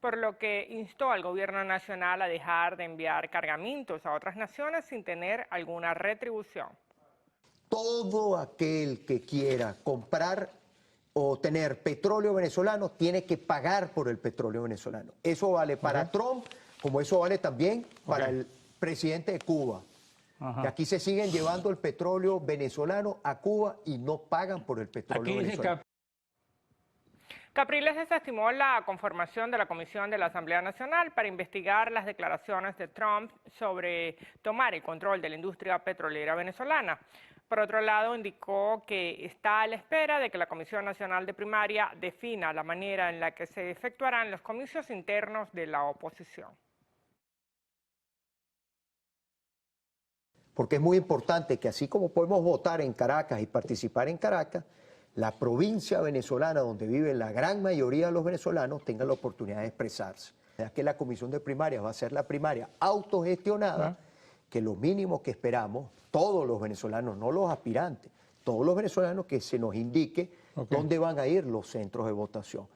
por lo que instó al gobierno nacional a dejar de enviar cargamentos a otras naciones sin tener alguna retribución. Todo aquel que quiera comprar o tener petróleo venezolano tiene que pagar por el petróleo venezolano. Eso vale para Trump, como eso vale también para el presidente de Cuba. Que aquí se siguen llevando el petróleo venezolano a Cuba y no pagan por el petróleo venezolano. Capriles desestimó la conformación de la Comisión de la Asamblea Nacional para investigar las declaraciones de Trump sobre tomar el control de la industria petrolera venezolana. Por otro lado, indicó que está a la espera de que la Comisión Nacional de Primaria defina la manera en la que se efectuarán los comicios internos de la oposición. Porque es muy importante que así como podemos votar en Caracas y participar en Caracas, la provincia venezolana donde vive la gran mayoría de los venezolanos tenga la oportunidad de expresarse. Ya que la comisión de primarias va a ser la primaria autogestionada, que lo mínimo que esperamos, todos los venezolanos, no los aspirantes, todos los venezolanos, que se nos indique dónde van a ir los centros de votación.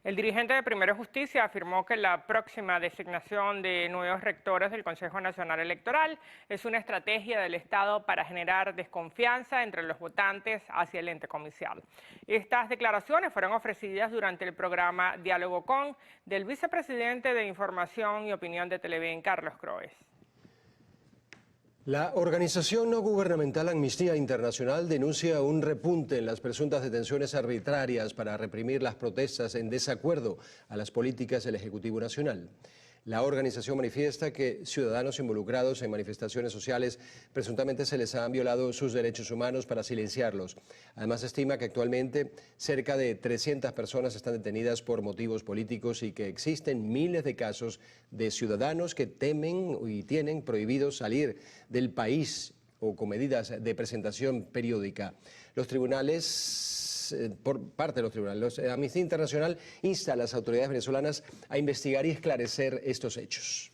El dirigente de Primero Justicia afirmó que la próxima designación de nuevos rectores del Consejo Nacional Electoral es una estrategia del Estado para generar desconfianza entre los votantes hacia el ente comicial. Estas declaraciones fueron ofrecidas durante el programa Diálogo con del vicepresidente de Información y Opinión de Televen, Carlos Croes. La organización no gubernamental Amnistía Internacional denuncia un repunte en las presuntas detenciones arbitrarias para reprimir las protestas en desacuerdo a las políticas del Ejecutivo Nacional. La organización manifiesta que ciudadanos involucrados en manifestaciones sociales presuntamente se les han violado sus derechos humanos para silenciarlos. Además, estima que actualmente cerca de 300 personas están detenidas por motivos políticos y que existen miles de casos de ciudadanos que temen y tienen prohibido salir del país o con medidas de presentación periódica. Los tribunales, por parte de los tribunales, Amnistía Internacional insta a las autoridades venezolanas a investigar y esclarecer estos hechos.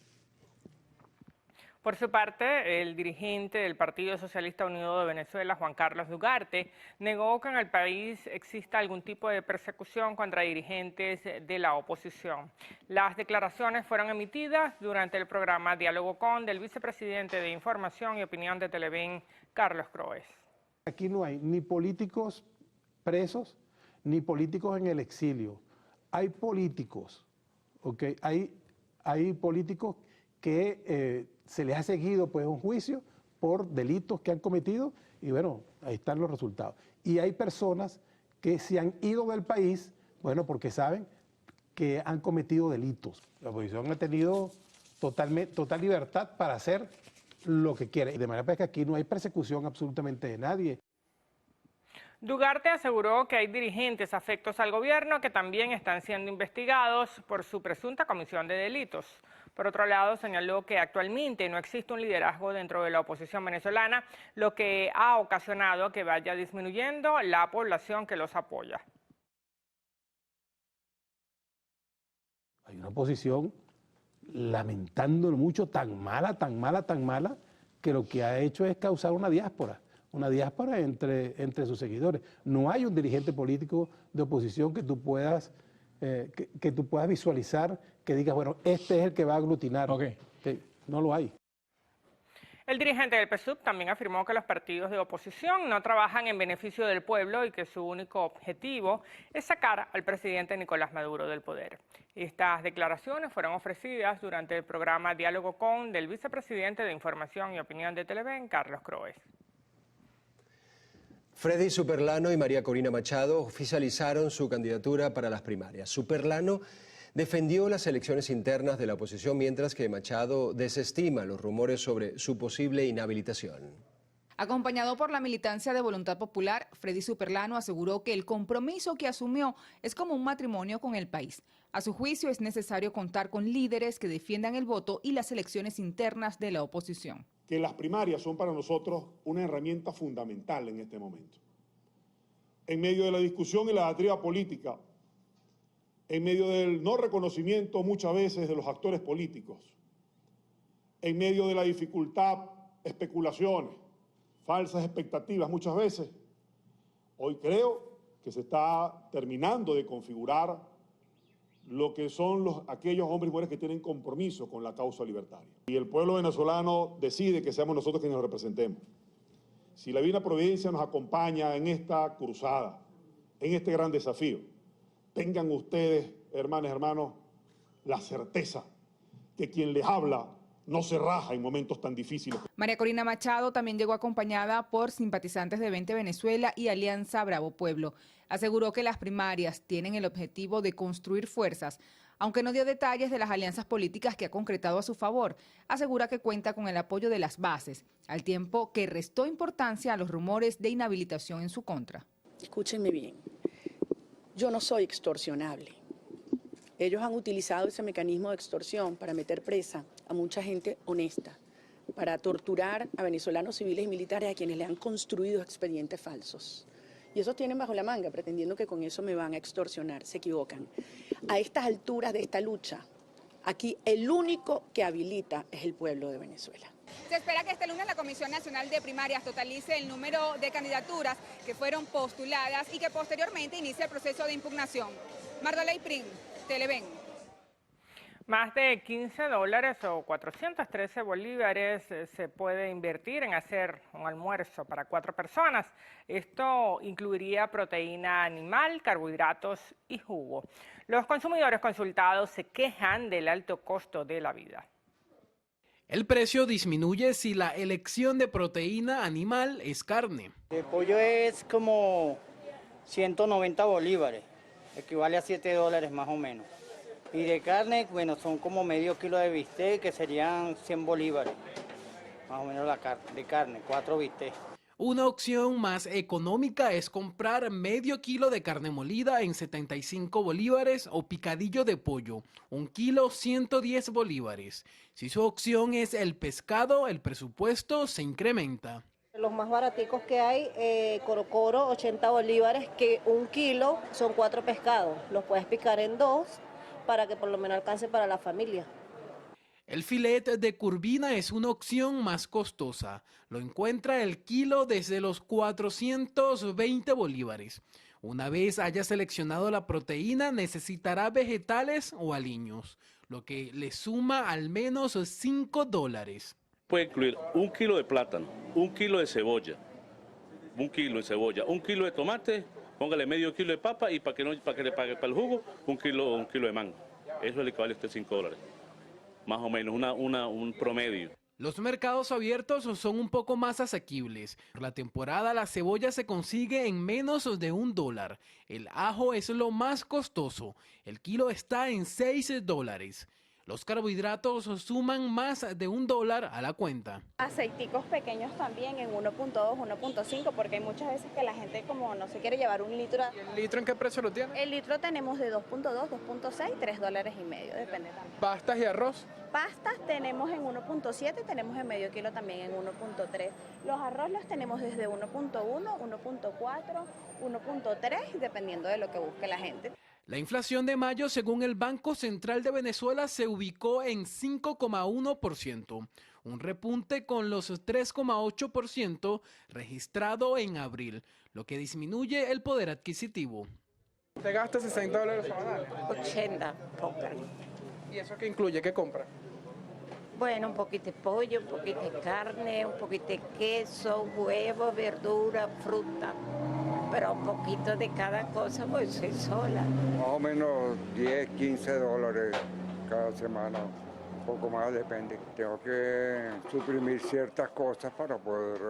Por su parte, el dirigente del Partido Socialista Unido de Venezuela, Juan Carlos Ugarte, negó que en el país exista algún tipo de persecución contra dirigentes de la oposición. Las declaraciones fueron emitidas durante el programa Diálogo con del vicepresidente de Información y Opinión de Televen, Carlos Croes. Aquí no hay ni políticos presos ni políticos en el exilio. Hay políticos, ¿ok? Hay políticos que se les ha seguido pues un juicio por delitos que han cometido y bueno, ahí están los resultados. Y hay personas que se han ido del país, bueno, porque saben que han cometido delitos. La oposición ha tenido total libertad para hacer lo que quiere. De manera que aquí no hay persecución absolutamente de nadie. Ugarte aseguró que hay dirigentes afectos al gobierno que también están siendo investigados por su presunta comisión de delitos. Por otro lado, señaló que actualmente no existe un liderazgo dentro de la oposición venezolana, lo que ha ocasionado que vaya disminuyendo la población que los apoya. Hay una oposición lamentándolo mucho, tan mala, que lo que ha hecho es causar una diáspora entre sus seguidores. No hay un dirigente político de oposición que tú puedas visualizar, que digas, bueno, este es el que va a aglutinar. No lo hay. El dirigente del PSUV también afirmó que los partidos de oposición no trabajan en beneficio del pueblo y que su único objetivo es sacar al presidente Nicolás Maduro del poder. Estas declaraciones fueron ofrecidas durante el programa Diálogo con del vicepresidente de Información y Opinión de Televen, Carlos Croes. Freddy Superlano y María Corina Machado oficializaron su candidatura para las primarias. Superlano defendió las elecciones internas de la oposición, mientras que Machado desestima los rumores sobre su posible inhabilitación. Acompañado por la militancia de Voluntad Popular, Freddy Superlano aseguró que el compromiso que asumió es como un matrimonio con el país. A su juicio, es necesario contar con líderes que defiendan el voto y las elecciones internas de la oposición. Que las primarias son para nosotros una herramienta fundamental en este momento. En medio de la discusión y la diatriba política, en medio del no reconocimiento muchas veces de los actores políticos, en medio de la dificultad, especulaciones, falsas expectativas muchas veces, hoy creo que se está terminando de configurar lo que son aquellos hombres y mujeres que tienen compromiso con la causa libertaria. Y el pueblo venezolano decide que seamos nosotros quienes nos representemos. Si la Divina Providencia nos acompaña en esta cruzada, en este gran desafío, tengan ustedes, hermanas y hermanos, la certeza que quien les habla no se raja en momentos tan difíciles. María Corina Machado también llegó acompañada por simpatizantes de 20 Venezuela y Alianza Bravo Pueblo. Aseguró que las primarias tienen el objetivo de construir fuerzas, aunque no dio detalles de las alianzas políticas que ha concretado a su favor. Asegura que cuenta con el apoyo de las bases, al tiempo que restó importancia a los rumores de inhabilitación en su contra. Escúchenme bien. Yo no soy extorsionable. Ellos han utilizado ese mecanismo de extorsión para meter presa a mucha gente honesta, para torturar a venezolanos civiles y militares a quienes le han construido expedientes falsos. Y eso tienen bajo la manga, pretendiendo que con eso me van a extorsionar. Se equivocan. A estas alturas de esta lucha, aquí el único que habilita es el pueblo de Venezuela. Se espera que este lunes la Comisión Nacional de Primarias totalice el número de candidaturas que fueron postuladas y que posteriormente inicie el proceso de impugnación. Mardoley Prim, Televen. Más de $15 o 413 bolívares se puede invertir en hacer un almuerzo para 4 personas. Esto incluiría proteína animal, carbohidratos y jugo. Los consumidores consultados se quejan del alto costo de la vida. El precio disminuye si la elección de proteína animal es carne. El pollo es como 190 bolívares, equivale a $7 más o menos. Y de carne, bueno, son como medio kilo de bistec, que serían 100 bolívares, más o menos de carne, 4 bistecs. Una opción más económica es comprar medio kilo de carne molida en 75 bolívares o picadillo de pollo, 1 kilo 110 bolívares. Si su opción es el pescado, el presupuesto se incrementa. Los más baraticos que hay, corocoro, 80 bolívares, que 1 kilo son 4 pescados. Los puedes picar en 2 para que por lo menos alcance para la familia. El filete de curvina es una opción más costosa. Lo encuentra el kilo desde los 420 bolívares. Una vez haya seleccionado la proteína, necesitará vegetales o aliños, lo que le suma al menos $5. Puede incluir 1 kilo de plátano, 1 kilo de cebolla, 1 kilo de cebolla, 1 kilo de tomate, póngale medio kilo de papa y para que le pague para el jugo, 1 kilo de mango. Eso le equivale a usted $5. Más o menos, un promedio. Los mercados abiertos son un poco más asequibles. Por la temporada la cebolla se consigue en menos de $1. El ajo es lo más costoso. El kilo está en $6. Los carbohidratos suman más de $1 a la cuenta. Aceiticos pequeños también en 1.2, 1.5, porque hay muchas veces que la gente como no se quiere llevar 1 litro. ¿Y el litro en qué precio lo tiene? El litro tenemos de 2.2, 2.6, $3.50, depende también. ¿Pastas y arroz? Pastas tenemos en 1.7, tenemos en medio kilo también en 1.3. Los arroz los tenemos desde 1.1, 1.4, 1.3, dependiendo de lo que busque la gente. La inflación de mayo, según el Banco Central de Venezuela, se ubicó en 5,1%, un repunte con los 3,8% registrado en abril, lo que disminuye el poder adquisitivo. ¿Te gasta $60 semanales? 80, póngale. ¿Y eso qué incluye? ¿Qué compra? Bueno, un poquito de pollo, un poquito de carne, un poquito de queso, huevo, verdura, fruta. Pero un poquito de cada cosa, pues soy sola. Más o menos 10, 15 dólares cada semana, un poco más depende. Tengo que suprimir ciertas cosas para poder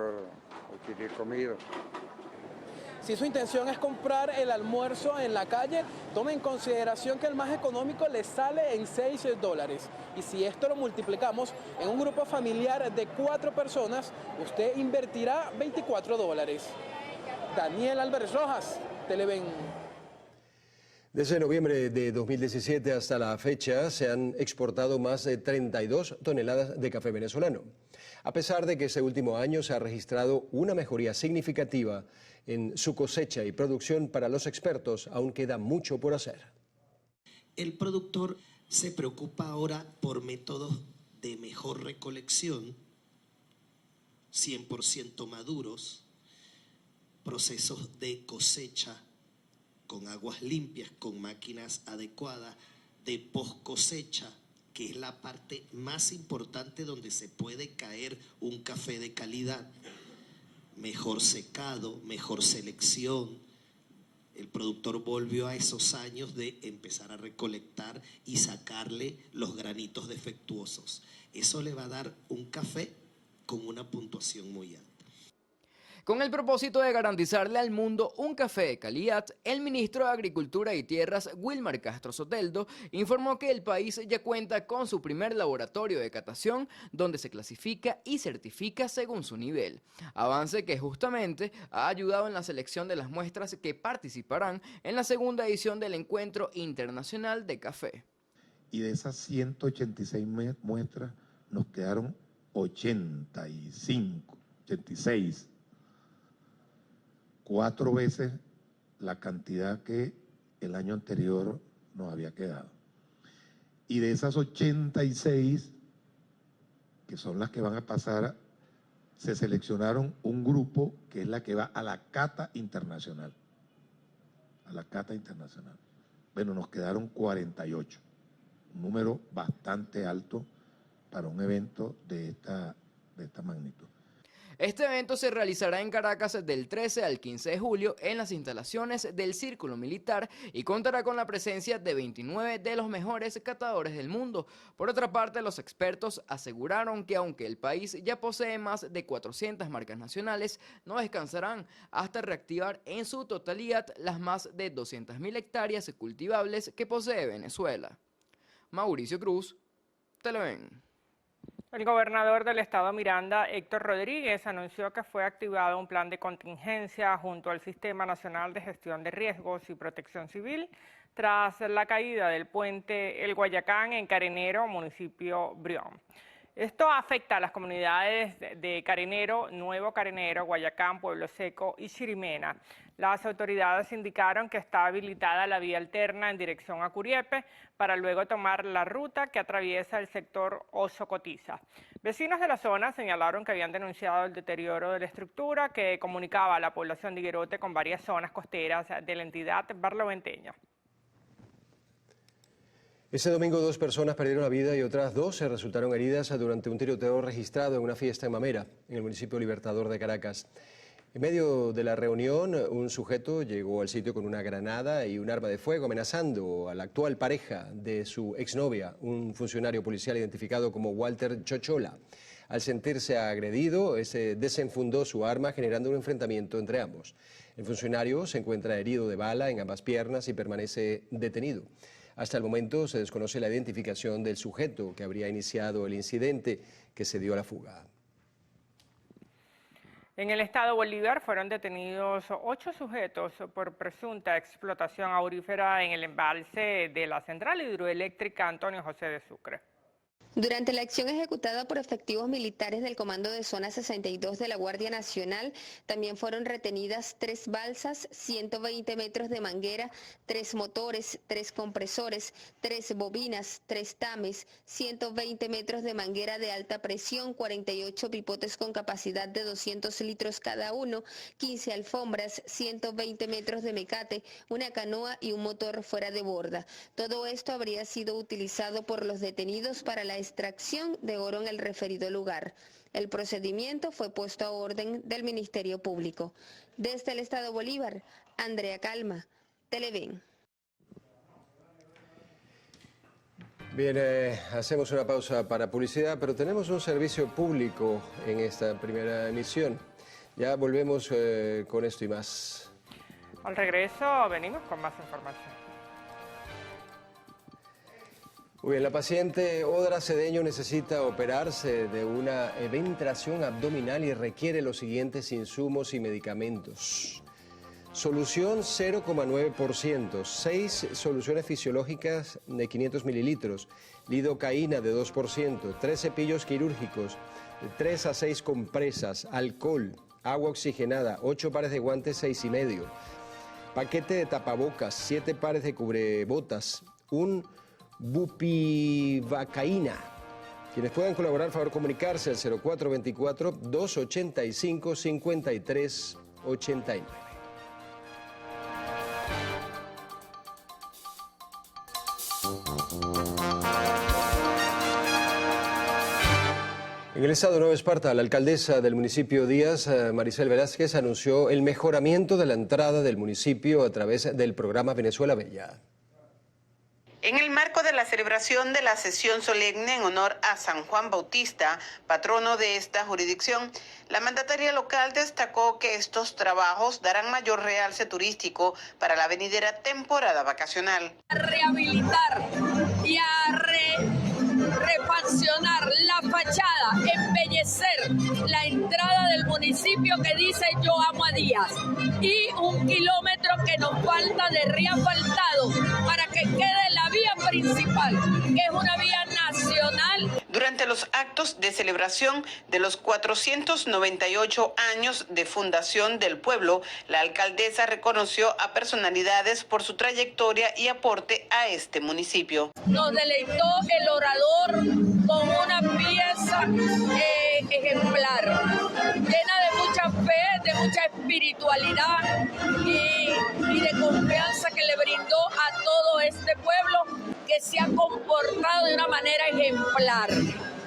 adquirir comida. Si su intención es comprar el almuerzo en la calle, tome en consideración que el más económico le sale en $6. Y si esto lo multiplicamos en un grupo familiar de 4 personas, usted invertirá $24. Daniel Álvarez Rojas, Televen. Desde noviembre de 2017 hasta la fecha se han exportado más de 32 toneladas de café venezolano. A pesar de que este último año se ha registrado una mejoría significativa en su cosecha y producción, para los expertos aún queda mucho por hacer. El productor se preocupa ahora por métodos de mejor recolección, 100% maduros, procesos de cosecha con aguas limpias, con máquinas adecuadas, de post cosecha, que es la parte más importante donde se puede caer un café de calidad, mejor secado, mejor selección. El productor volvió a esos años de empezar a recolectar y sacarle los granitos defectuosos. Eso le va a dar un café con una puntuación muy alta. Con el propósito de garantizarle al mundo un café de calidad, el ministro de Agricultura y Tierras, Wilmar Castro Soteldo, informó que el país ya cuenta con su primer laboratorio de catación, donde se clasifica y certifica según su nivel. Avance que justamente ha ayudado en la selección de las muestras que participarán en la segunda edición del Encuentro Internacional de Café. Y de esas 186 muestras nos quedaron 86. 4 veces la cantidad que el año anterior nos había quedado. Y de esas 86, que son las que van a pasar, se seleccionaron un grupo que es la que va a la cata internacional. A la cata internacional. Bueno, nos quedaron 48. Un número bastante alto para un evento de esta magnitud. Este evento se realizará en Caracas del 13 al 15 de julio en las instalaciones del Círculo Militar y contará con la presencia de 29 de los mejores catadores del mundo. Por otra parte, los expertos aseguraron que aunque el país ya posee más de 400 marcas nacionales, no descansarán hasta reactivar en su totalidad las más de 200.000 hectáreas cultivables que posee Venezuela. Mauricio Cruz, Televen. El gobernador del estado Miranda, Héctor Rodríguez, anunció que fue activado un plan de contingencia junto al Sistema Nacional de Gestión de Riesgos y Protección Civil tras la caída del puente El Guayacán en Carenero, municipio Brión. Esto afecta a las comunidades de Carenero, Nuevo Carenero, Guayacán, Pueblo Seco y Chirimena. Las autoridades indicaron que está habilitada la vía alterna en dirección a Curiepe para luego tomar la ruta que atraviesa el sector Oso Cotiza. Vecinos de la zona señalaron que habían denunciado el deterioro de la estructura que comunicaba a la población de Higuerote con varias zonas costeras de la entidad barloventeña. Este domingo 2 personas perdieron la vida y otras 2 se resultaron heridas durante un tiroteo registrado en una fiesta en Mamera, en el municipio Libertador de Caracas. En medio de la reunión, un sujeto llegó al sitio con una granada y un arma de fuego amenazando a la actual pareja de su exnovia, un funcionario policial identificado como Walter Chochola. Al sentirse agredido, se desenfundó su arma generando un enfrentamiento entre ambos. El funcionario se encuentra herido de bala en ambas piernas y permanece detenido. Hasta el momento se desconoce la identificación del sujeto que habría iniciado el incidente que se dio a la fuga. En el estado Bolívar fueron detenidos 8 sujetos por presunta explotación aurífera en el embalse de la central hidroeléctrica Antonio José de Sucre. Durante la acción ejecutada por efectivos militares del Comando de Zona 62 de la Guardia Nacional, también fueron retenidas 3 balsas, 120 metros de manguera, 3 motores, 3 compresores, 3 bobinas, 3 tames, 120 metros de manguera de alta presión, 48 pipotes con capacidad de 200 litros cada uno, 15 alfombras, 120 metros de mecate, una canoa y un motor fuera de borda. Todo esto habría sido utilizado por los detenidos para la extracción de oro en el referido lugar. El procedimiento fue puesto a orden del Ministerio Público. Desde el Estado Bolívar, Andrea Calma, Televen. Bien, hacemos una pausa para publicidad, pero tenemos un servicio público en esta primera emisión. Ya volvemos con esto y más. Al regreso venimos con más información. Muy bien, la paciente Odra Cedeño necesita operarse de una ventración abdominal y requiere los siguientes insumos y medicamentos. Solución 0,9%, 6 soluciones fisiológicas de 500 mililitros, lidocaína de 2%, 3 cepillos quirúrgicos, 3 a 6 compresas, alcohol, agua oxigenada, 8 pares de guantes 6,5, paquete de tapabocas, 7 pares de cubrebotas, un bupivacaína. Quienes puedan colaborar, por favor, comunicarse al 0424-285-5389. En el estado de Nueva Esparta, la alcaldesa del municipio Díaz, Maricel Velázquez, anunció el mejoramiento de la entrada del municipio a través del programa Venezuela Bella. En el marco de la celebración de la sesión solemne en honor a San Juan Bautista, patrono de esta jurisdicción, la mandataria local destacó que estos trabajos darán mayor realce turístico para la venidera temporada vacacional. A rehabilitar y a refaccionar la fachada, embellecer la entrada del municipio que dice yo amo a Díaz, y 1 kilómetro que nos falta de reasfaltado para que quede la vía principal, que es una vía nacional. Durante los actos de celebración de los 498 años de fundación del pueblo, la alcaldesa reconoció a personalidades por su trayectoria y aporte a este municipio. Nos deleitó el orador con una pieza ejemplar, llena de mucha fe, de mucha espiritualidad y de confianza que le brindó a todo este pueblo, que se ha comportado de una manera ejemplar.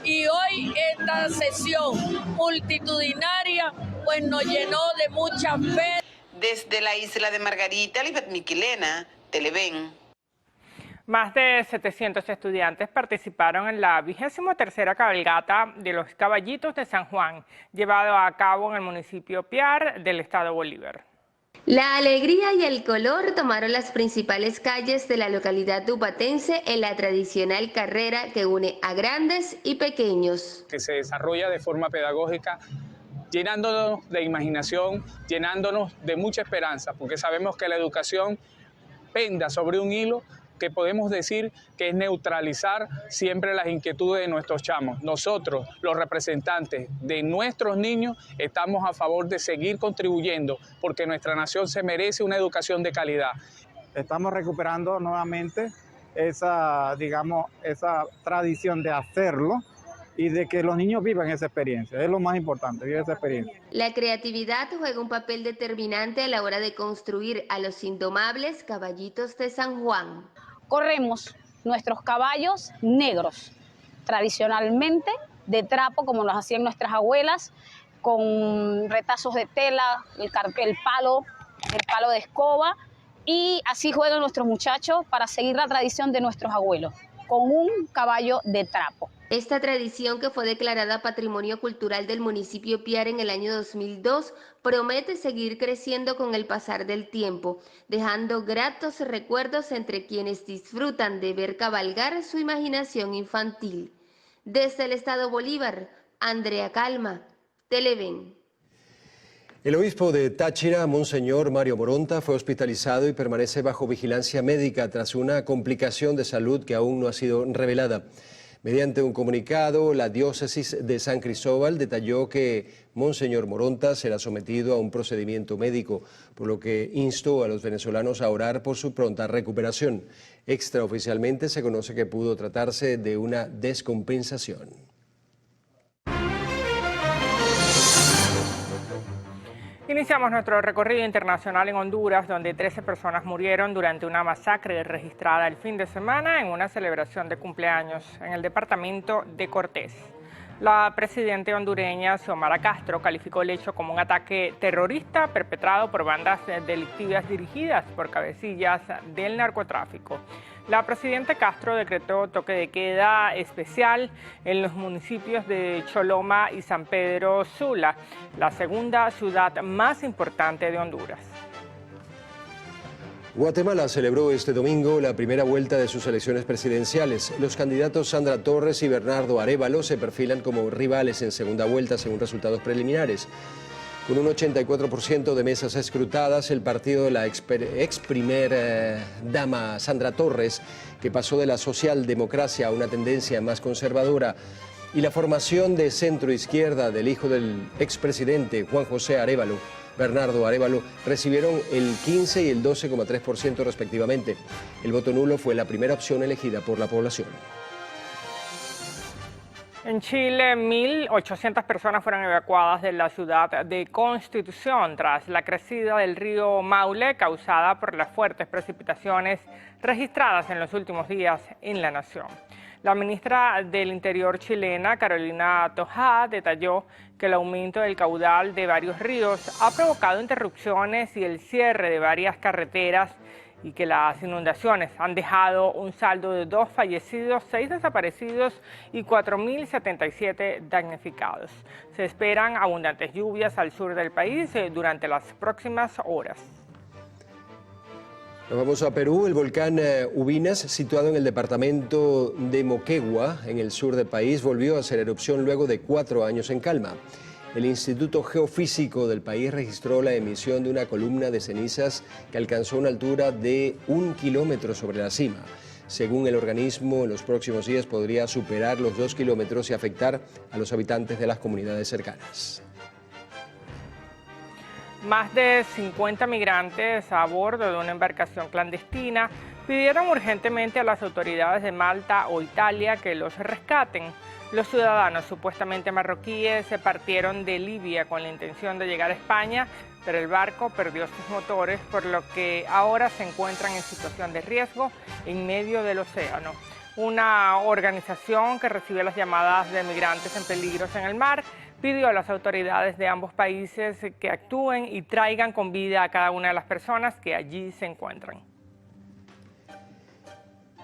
Y hoy esta sesión multitudinaria pues nos llenó de mucha fe. Desde la isla de Margarita, Lisbeth Miquilena, Televen. Más de 700 estudiantes participaron en la 23ª cabalgata de los Caballitos de San Juan, llevado a cabo en el municipio Piar del estado Bolívar. La alegría y el color tomaron las principales calles de la localidad upatense en la tradicional carrera que une a grandes y pequeños. Que se desarrolla de forma pedagógica, llenándonos de imaginación, llenándonos de mucha esperanza, porque sabemos que la educación penda sobre un hilo que podemos decir que es neutralizar siempre las inquietudes de nuestros chamos. Nosotros, los representantes de nuestros niños, estamos a favor de seguir contribuyendo porque nuestra nación se merece una educación de calidad. Estamos recuperando nuevamente esa tradición de hacerlo y de que los niños vivan esa experiencia. Es lo más importante, vivir esa experiencia. La creatividad juega un papel determinante a la hora de construir a los indomables Caballitos de San Juan. Corremos nuestros caballos negros, tradicionalmente de trapo, como los hacían nuestras abuelas, con retazos de tela, el palo de escoba, y así juegan nuestros muchachos para seguir la tradición de nuestros abuelos, con un caballo de trapo. Esta tradición, que fue declarada Patrimonio Cultural del municipio Piar en el año 2002, promete seguir creciendo con el pasar del tiempo, dejando gratos recuerdos entre quienes disfrutan de ver cabalgar su imaginación infantil. Desde el estado Bolívar, Andrea Calma, Televen. El obispo de Táchira, Monseñor Mario Moronta, fue hospitalizado y permanece bajo vigilancia médica tras una complicación de salud que aún no ha sido revelada. Mediante un comunicado, la diócesis de San Cristóbal detalló que Monseñor Moronta será sometido a un procedimiento médico, por lo que instó a los venezolanos a orar por su pronta recuperación. Extraoficialmente se conoce que pudo tratarse de una descompensación. Iniciamos nuestro recorrido internacional en Honduras, donde 13 personas murieron durante una masacre registrada el fin de semana en una celebración de cumpleaños en el departamento de Cortés. La presidenta hondureña, Xiomara Castro, calificó el hecho como un ataque terrorista perpetrado por bandas delictivas dirigidas por cabecillas del narcotráfico. La presidenta Castro decretó toque de queda especial en los municipios de Choloma y San Pedro Sula, la segunda ciudad más importante de Honduras. Guatemala celebró este domingo la primera vuelta de sus elecciones presidenciales. Los candidatos Sandra Torres y Bernardo Arévalo se perfilan como rivales en segunda vuelta según resultados preliminares. Con un 84% de mesas escrutadas, el partido de la ex primer dama Sandra Torres, que pasó de la socialdemocracia a una tendencia más conservadora, y la formación de centro-izquierda del hijo del expresidente Juan José Arévalo, Bernardo Arévalo, recibieron el 15 y el 12,3% respectivamente. El voto nulo fue la primera opción elegida por la población. En Chile, 1.800 personas fueron evacuadas de la ciudad de Constitución tras la crecida del río Maule causada por las fuertes precipitaciones registradas en los últimos días en la nación. La ministra del Interior chilena, Carolina Toja, detalló que el aumento del caudal de varios ríos ha provocado interrupciones y el cierre de varias carreteras y que las inundaciones han dejado un saldo de 2 fallecidos, 6 desaparecidos y 4.077 damnificados. Se esperan abundantes lluvias al sur del país durante las próximas horas. Nos vamos a Perú. El volcán Ubinas, situado en el departamento de Moquegua, en el sur del país, volvió a hacer erupción luego de 4 años en calma. El Instituto Geofísico del país registró la emisión de una columna de cenizas que alcanzó una altura de 1 kilómetro sobre la cima. Según el organismo, en los próximos días podría superar los 2 kilómetros y afectar a los habitantes de las comunidades cercanas. Más de 50 migrantes a bordo de una embarcación clandestina pidieron urgentemente a las autoridades de Malta o Italia que los rescaten. Los ciudadanos supuestamente marroquíes se partieron de Libia con la intención de llegar a España, pero el barco perdió sus motores, por lo que ahora se encuentran en situación de riesgo en medio del océano. Una organización que recibe las llamadas de migrantes en peligros en el mar pidió a las autoridades de ambos países que actúen y traigan con vida a cada una de las personas que allí se encuentran.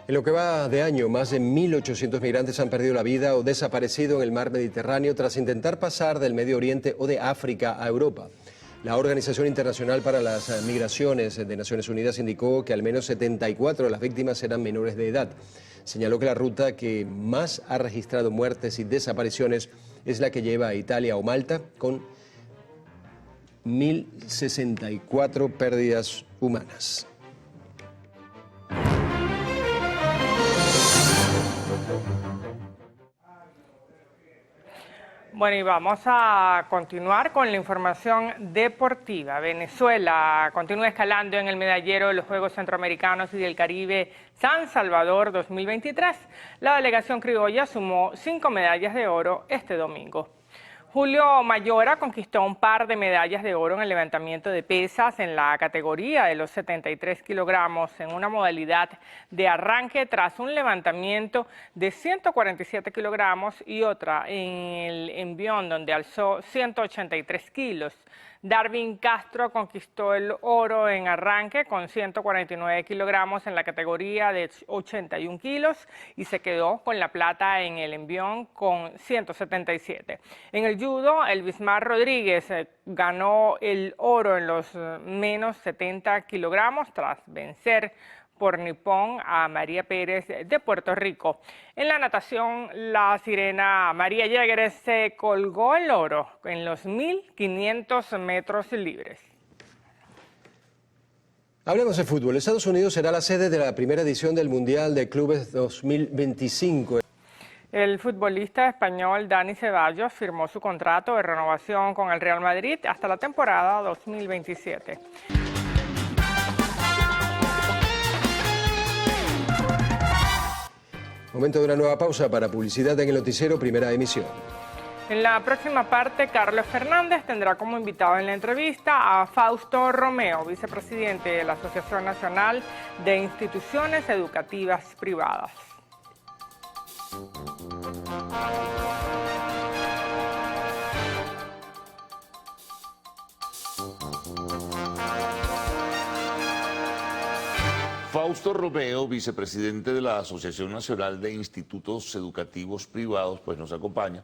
En lo que va de año, más de 1.800 migrantes han perdido la vida o desaparecido en el mar Mediterráneo tras intentar pasar del Medio Oriente o de África a Europa. La Organización Internacional para las Migraciones de Naciones Unidas indicó que al menos 74 de las víctimas eran menores de edad. Señaló que la ruta que más ha registrado muertes y desapariciones es la que lleva a Italia o Malta, con 1.064 pérdidas humanas. Bueno, y vamos a continuar con la información deportiva. Venezuela continúa escalando en el medallero de los Juegos Centroamericanos y del Caribe San Salvador 2023. La delegación criolla sumó 5 medallas de oro este domingo. Julio Mayora conquistó un par de medallas de oro en el levantamiento de pesas en la categoría de los 73 kilogramos en una modalidad de arranque tras un levantamiento de 147 kilogramos y otra en el envión donde alzó 183 kilos. Darwin Castro conquistó el oro en arranque con 149 kilogramos en la categoría de 81 kilos y se quedó con la plata en el envión con 177. En el judo, Elvismar Rodríguez ganó el oro en los menos 70 kilogramos tras vencer por nipón a María Pérez de Puerto Rico. En la natación, la sirena María Yáguez se colgó el oro en los 1.500 metros libres. Hablemos de fútbol. Estados Unidos será la sede de la primera edición del Mundial de Clubes 2025. El futbolista español Dani Ceballos firmó su contrato de renovación con el Real Madrid hasta la temporada 2027. Momento de una nueva pausa para publicidad en el noticiero Primera Emisión. En la próxima parte, Carlos Fernández tendrá como invitado en la entrevista a Fausto Romeo, vicepresidente de la Asociación Nacional de Instituciones Educativas Privadas. Fausto Romeo, vicepresidente de la Asociación Nacional de Institutos Educativos Privados, pues nos acompaña.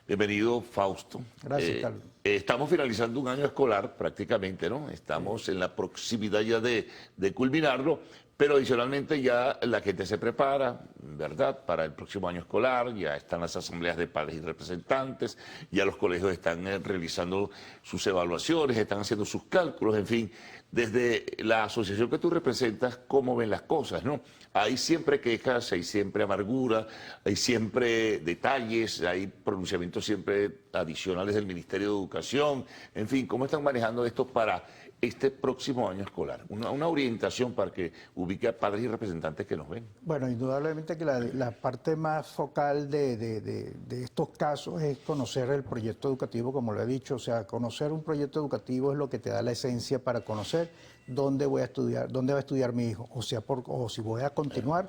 Bienvenido, Fausto. Gracias, Carlos. Estamos finalizando un año escolar prácticamente, ¿no? Estamos en la proximidad ya de culminarlo, pero adicionalmente ya la gente se prepara, ¿verdad?, para el próximo año escolar. Ya están las asambleas de padres y representantes, ya los colegios están realizando sus evaluaciones, están haciendo sus cálculos, en fin. Desde la asociación que tú representas, ¿cómo ven las cosas, no? Hay siempre quejas, hay siempre amargura, hay siempre detalles, hay pronunciamientos siempre adicionales del Ministerio de Educación. En fin, ¿cómo están manejando esto para este próximo año escolar? Una orientación para que ubique a padres y representantes que nos ven. Bueno, indudablemente que la parte más focal de estos casos es conocer el proyecto educativo, como lo he dicho. O sea, conocer un proyecto educativo es lo que te da la esencia para conocer dónde voy a estudiar, dónde va a estudiar mi hijo, o si voy a continuar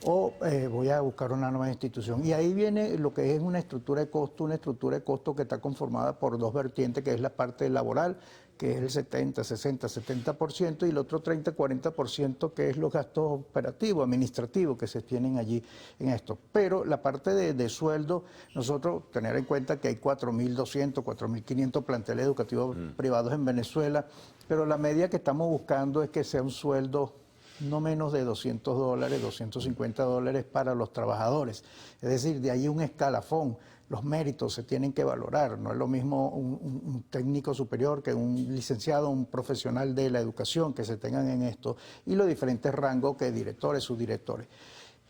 o voy a buscar una nueva institución. Y ahí viene lo que es una estructura de costo que está conformada por dos vertientes, que es la parte laboral, que es el 70, 60, 70%, y el otro 30, 40%, que es los gastos operativos, administrativos que se tienen allí en esto. Pero la parte de sueldo, nosotros tener en cuenta que hay 4.200, 4.500 planteles educativos privados en Venezuela, pero la media que estamos buscando es que sea un sueldo no menos de $200, $250 para los trabajadores. Es decir, de ahí un escalafón. Los méritos se tienen que valorar. No es lo mismo un técnico superior que un licenciado, un profesional de la educación que se tengan en esto, y los diferentes rangos que directores, subdirectores.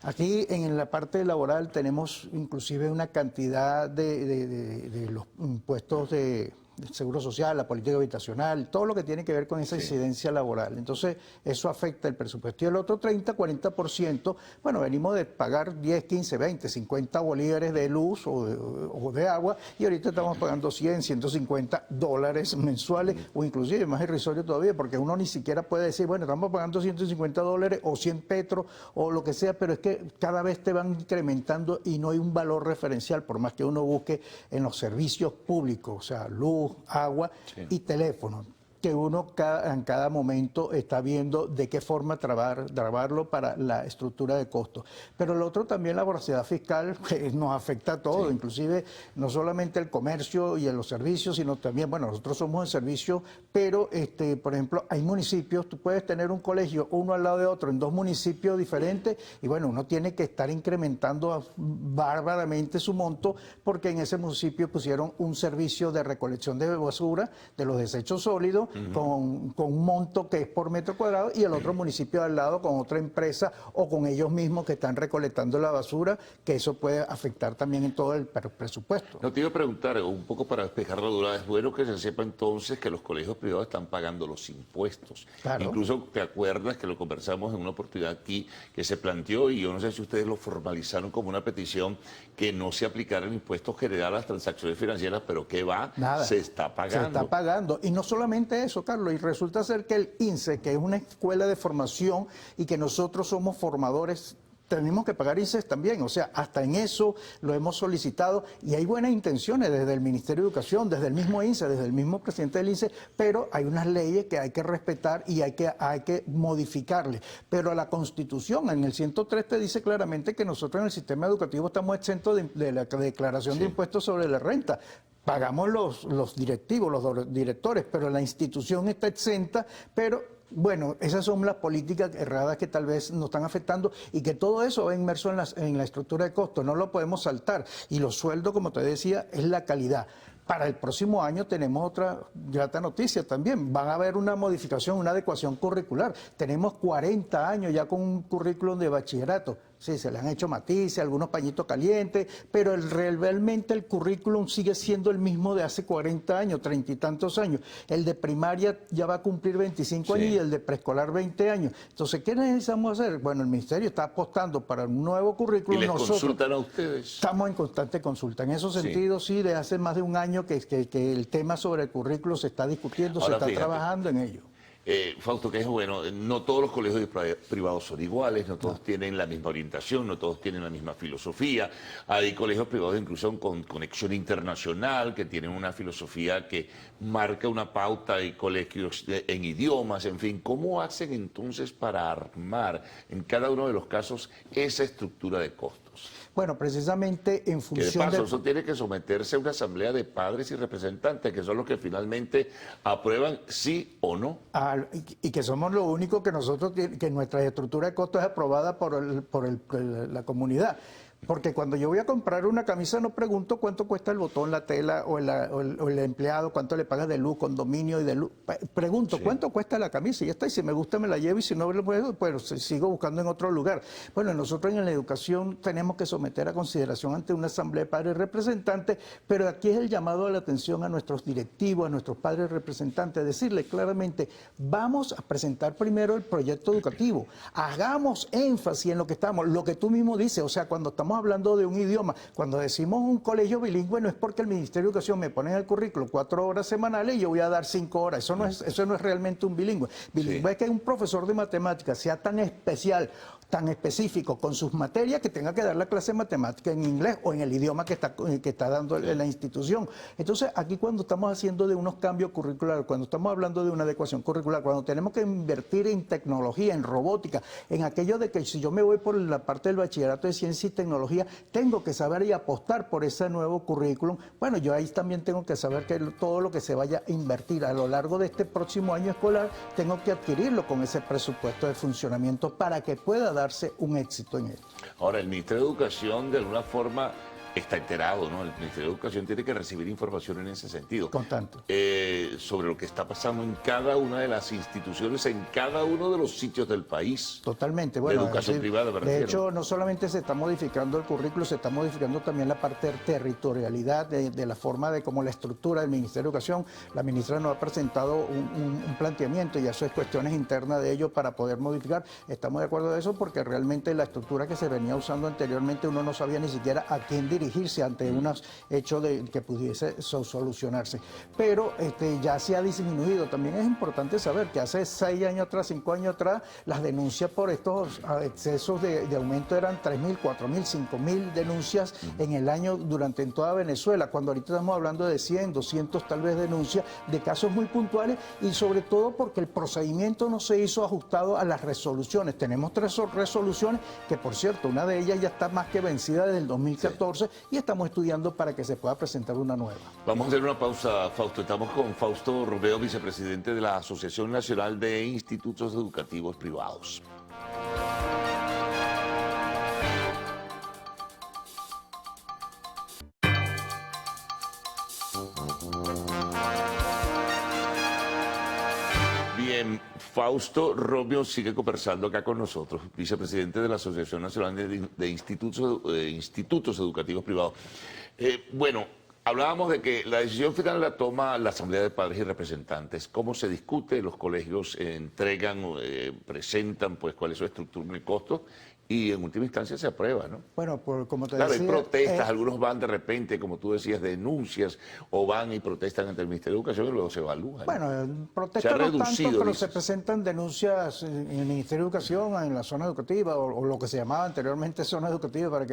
Aquí en la parte laboral tenemos inclusive una cantidad de los impuestos de seguro social, la política habitacional, todo lo que tiene que ver con esa incidencia laboral. Entonces, eso afecta el presupuesto. Y el otro 30, 40%, bueno, venimos de pagar 10, 15, 20, 50 bolívares de luz o de agua, y ahorita estamos pagando 100, 150 dólares mensuales, o inclusive más irrisorio todavía, porque uno ni siquiera puede decir, bueno, estamos pagando 150 dólares o 100 petros o lo que sea, pero es que cada vez te van incrementando y no hay un valor referencial, por más que uno busque en los servicios públicos, o sea, luz, agua y teléfono, que uno en cada momento está viendo de qué forma trabarlo para la estructura de costos. Pero lo otro también, la voracidad fiscal, nos afecta a todo, inclusive no solamente el comercio y los servicios, sino también, bueno, nosotros somos el servicio, pero por ejemplo, hay municipios, tú puedes tener un colegio uno al lado de otro en dos municipios diferentes, y bueno, uno tiene que estar incrementando bárbaramente su monto, porque en ese municipio pusieron un servicio de recolección de basura, de los desechos sólidos, con un monto que es por metro cuadrado, y el otro municipio al lado con otra empresa o con ellos mismos que están recolectando la basura, que eso puede afectar también en todo el presupuesto. No, te iba a preguntar, un poco para despejar la duda, es bueno que se sepa entonces que los colegios privados están pagando los impuestos. Claro. Incluso te acuerdas que lo conversamos en una oportunidad aquí que se planteó, y yo no sé si ustedes lo formalizaron como una petición, que no se aplicaran impuestos generales a las transacciones financieras, pero que va, nada, se está pagando. Se está pagando, y no solamente eso, Carlos, y resulta ser que el INSE, que es una escuela de formación y que nosotros somos formadores, tenemos que pagar INSEE también. O sea, hasta en eso lo hemos solicitado, y hay buenas intenciones desde el Ministerio de Educación, desde el mismo INSEE, desde el mismo presidente del INSEE, pero hay unas leyes que hay que respetar y hay que modificarle. Pero la Constitución en el 103 te dice claramente que nosotros en el sistema educativo estamos exentos de la declaración de impuestos sobre la renta. Pagamos los directivos, los directores, pero la institución está exenta, pero bueno, esas son las políticas erradas que tal vez nos están afectando, y que todo eso va inmerso en la estructura de costos, no lo podemos saltar. Y los sueldos, como te decía, es la calidad. Para el próximo año tenemos otra grata noticia también. Van a haber una modificación, una adecuación curricular. Tenemos 40 años ya con un currículum de bachillerato. Sí, se le han hecho matices, algunos pañitos calientes, pero realmente el currículum sigue siendo el mismo de hace 40 años, 30 y tantos años. El de primaria ya va a cumplir 25 años y el de preescolar 20 años. Entonces, ¿qué necesitamos hacer? Bueno, el Ministerio está apostando para un nuevo currículum. ¿Y les consultan a ustedes? Estamos en constante consulta. En esos sentidos, sí, de hace más de un año que el tema sobre el currículum se está discutiendo, Ahora, se está fíjate, trabajando en ello. Fausto, que es bueno, no todos los colegios privados son iguales, no todos tienen la misma orientación, no todos tienen la misma filosofía. Hay colegios privados incluso con conexión internacional, que tienen una filosofía que marca una pauta, hay colegios en idiomas, en fin. ¿Cómo hacen entonces para armar en cada uno de los casos esa estructura de costos? Bueno, precisamente en función que de paso, eso tiene que someterse a una asamblea de padres y representantes, que son los que finalmente aprueban sí o no. Y que somos lo único que nosotros, que nuestra estructura de costos es aprobada por la comunidad. Porque cuando yo voy a comprar una camisa no pregunto cuánto cuesta el botón, la tela o el empleado, cuánto le pagas de luz, condominio y de luz. Pregunto cuánto cuesta la camisa y ya está. Y si me gusta me la llevo y si no, pues sigo buscando en otro lugar. Bueno, nosotros en la educación tenemos que someter a consideración ante una asamblea de padres representantes, pero aquí es el llamado a la atención a nuestros directivos, a nuestros padres representantes, decirles claramente, vamos a presentar primero el proyecto educativo, hagamos énfasis en lo que estamos, lo que tú mismo dices, o sea, cuando estamos hablando de un idioma, cuando decimos un colegio bilingüe no es porque el Ministerio de Educación me pone en el currículo 4 horas semanales y yo voy a dar 5 horas, eso no es realmente un bilingüe. Bilingüe es que un profesor de matemáticas sea tan especial, tan específico con sus materias que tenga que dar la clase de matemática en inglés o en el idioma que está dando la institución. Entonces, aquí cuando estamos haciendo de unos cambios curriculares, cuando estamos hablando de una adecuación curricular, cuando tenemos que invertir en tecnología, en robótica, en aquello de que si yo me voy por la parte del bachillerato de ciencia y tecnología, tengo que saber y apostar por ese nuevo currículum. Bueno, yo ahí también tengo que saber que todo lo que se vaya a invertir a lo largo de este próximo año escolar, tengo que adquirirlo con ese presupuesto de funcionamiento para que pueda darse un éxito en esto. Ahora, el Ministerio de Educación de alguna forma está enterado, ¿no? El Ministerio de Educación tiene que recibir información en ese sentido. Constante. Sobre lo que está pasando en cada una de las instituciones, en cada uno de los sitios del país. Totalmente. Bueno, de educación privada, me refiero. De hecho, no solamente se está modificando el currículo, se está modificando también la parte de territorialidad, de la forma de cómo la estructura del Ministerio de Educación. La ministra nos ha presentado un planteamiento y eso es cuestiones internas de ellos para poder modificar. Estamos de acuerdo de eso porque realmente la estructura que se venía usando anteriormente uno no sabía ni siquiera a quién dirigirse ante unos hechos que pudiese solucionarse. Pero ya se ha disminuido. También es importante saber que hace 6 años atrás, 5 años atrás, las denuncias por estos excesos de aumento eran 3.000, 4.000, 5.000 denuncias en el año en toda Venezuela, cuando ahorita estamos hablando de 100, 200 tal vez denuncias de casos muy puntuales y sobre todo porque el procedimiento no se hizo ajustado a las resoluciones. Tenemos 3 resoluciones que, por cierto, una de ellas ya está más que vencida desde el 2014 y estamos estudiando para que se pueda presentar una nueva. Vamos a hacer una pausa, Fausto. Estamos con Fausto Robeo, vicepresidente de la Asociación Nacional de Institutos Educativos Privados. Bien, Fausto Robio sigue conversando acá con nosotros, vicepresidente de la Asociación Nacional de Institutos Educativos Privados. Bueno, hablábamos de que la decisión final la toma la Asamblea de Padres y Representantes. ¿Cómo se discute? Los colegios entregan, presentan pues cuál es su estructura y costo y en última instancia se aprueba, ¿no? Bueno, como te claro, decía... hay protestas, algunos van de repente, como tú decías, denuncias, o van y protestan ante el Ministerio de Educación y luego se evalúan. Bueno, protestas no tanto, pero se presentan denuncias en el Ministerio de Educación, en la zona educativa, o lo que se llamaba anteriormente zona educativa, para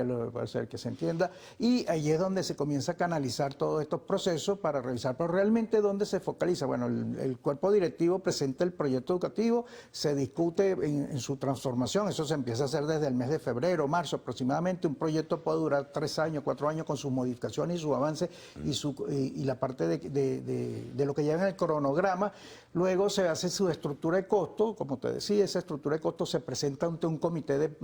que se entienda, y ahí es donde se comienza a canalizar todos estos procesos para revisar, pero realmente ¿dónde se focaliza? Bueno, el cuerpo directivo presenta el proyecto educativo, se discute en su transformación, eso se empieza a hacer desde el mes de febrero, marzo aproximadamente. Un proyecto puede durar 3 años, 4 años con sus modificaciones y su avance y la parte de lo que lleva en el cronograma. Luego se hace su estructura de costo, como te decía, esa estructura de costo se presenta ante un comité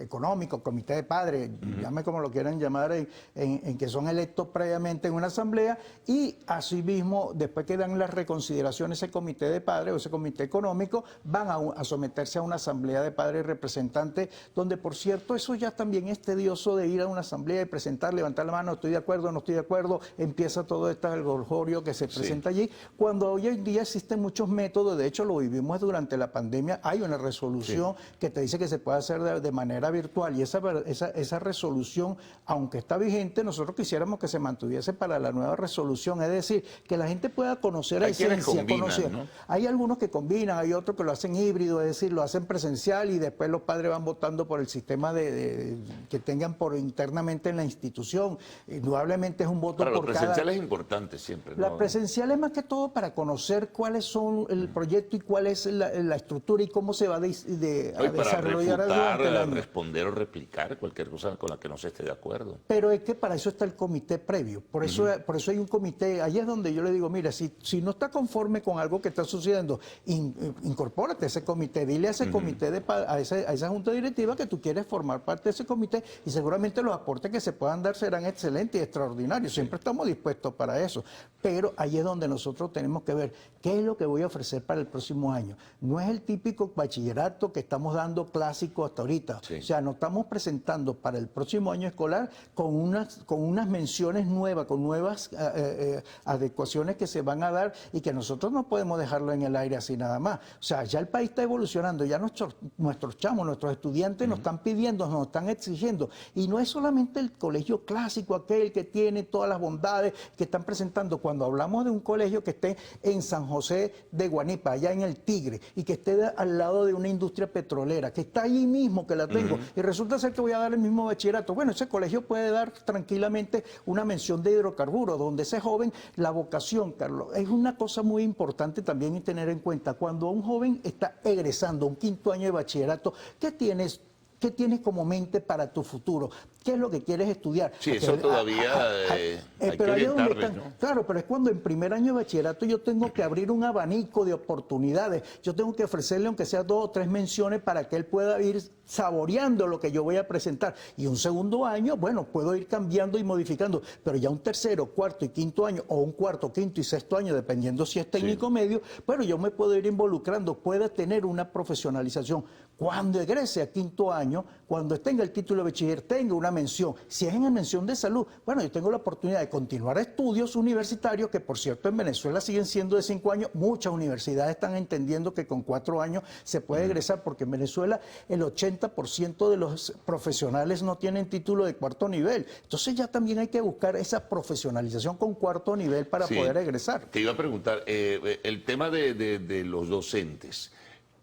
económico, comité de padres, llame como lo quieran llamar, en que son electos previamente en una asamblea, y asimismo, después que dan las reconsideraciones ese comité de padres o ese comité económico, van a someterse a una asamblea de padres representantes donde por cierto eso ya también es tedioso de ir a una asamblea y presentar, levantar la mano, estoy de acuerdo, no estoy de acuerdo, empieza todo este algorjorio que se presenta allí, cuando hoy en día existen muchos métodos, de hecho lo vivimos durante la pandemia, hay una resolución que te dice que se puede hacer de manera virtual y esa resolución, aunque está vigente, nosotros quisiéramos que se mantuviese para la nueva resolución, es decir, que la gente pueda conocer a esencia, conocer. ¿No? Hay algunos que combinan, hay otros que lo hacen híbrido, es decir, lo hacen presencial y después los padres van votando por el sistema que tengan por internamente en la institución. Indudablemente es un voto para por cada... Lo presencial es importante siempre, ¿no? La presencial es más que todo para conocer cuáles son el proyecto y cuál es la estructura y cómo se va a desarrollar durante el año. Responder o replicar cualquier cosa con la que no se esté de acuerdo. Pero es que para eso está el comité previo, por eso hay un comité, ahí es donde yo le digo, mira, si no está conforme con algo que está sucediendo, incorpórate a ese comité, dile a ese comité, a esa junta directiva que tú quieres formar parte de ese comité y seguramente los aportes que se puedan dar serán excelentes y extraordinarios, siempre estamos dispuestos para eso, pero ahí es donde nosotros tenemos que ver qué es lo que voy a ofrecer para el próximo año. No es el típico bachillerato que estamos dando clásico hasta ahorita, o sea, nos estamos presentando para el próximo año escolar con unas menciones nuevas, con nuevas adecuaciones que se van a dar y que nosotros no podemos dejarlo en el aire así nada más. O sea, ya el país está evolucionando, ya nuestros chamos, nuestros estudiantes nos están pidiendo, nos están exigiendo. Y no es solamente el colegio clásico, aquel que tiene todas las bondades que están presentando. Cuando hablamos de un colegio que esté en San José de Guanipa, allá en el Tigre, y que esté al lado de una industria petrolera, que está allí mismo, que la tengo, y resulta ser que voy a dar el mismo bachillerato. Bueno, ese colegio puede dar tranquilamente una mención de hidrocarburos, donde ese joven, la vocación, Carlos, es una cosa muy importante también y tener en cuenta. Cuando un joven está egresando un 5º año de bachillerato, ¿qué tienes como mente para tu futuro? ¿Qué es lo que quieres estudiar? Sí, eso todavía hay que orientarles, ¿no? Claro, pero es cuando en primer año de bachillerato yo tengo que abrir un abanico de oportunidades. Yo tengo que ofrecerle, aunque sea 2 o 3 menciones, para que él pueda ir saboreando lo que yo voy a presentar. Y un segundo año, bueno, puedo ir cambiando y modificando, pero ya un 3º, 4º y 5º año, o un 4º, 5º y 6º año, dependiendo si es técnico medio, bueno, yo me puedo ir involucrando, pueda tener una profesionalización. Cuando egrese a 5º año, cuando tenga el título de bachiller, tenga una mención. Si es en mención de salud, bueno, yo tengo la oportunidad de continuar estudios universitarios, que por cierto en Venezuela siguen siendo de 5 años. Muchas universidades están entendiendo que con 4 años se puede egresar, porque en Venezuela el 80% de los profesionales no tienen título de 4º nivel. Entonces ya también hay que buscar esa profesionalización con 4º nivel para poder egresar. Te iba a preguntar, el tema de los docentes.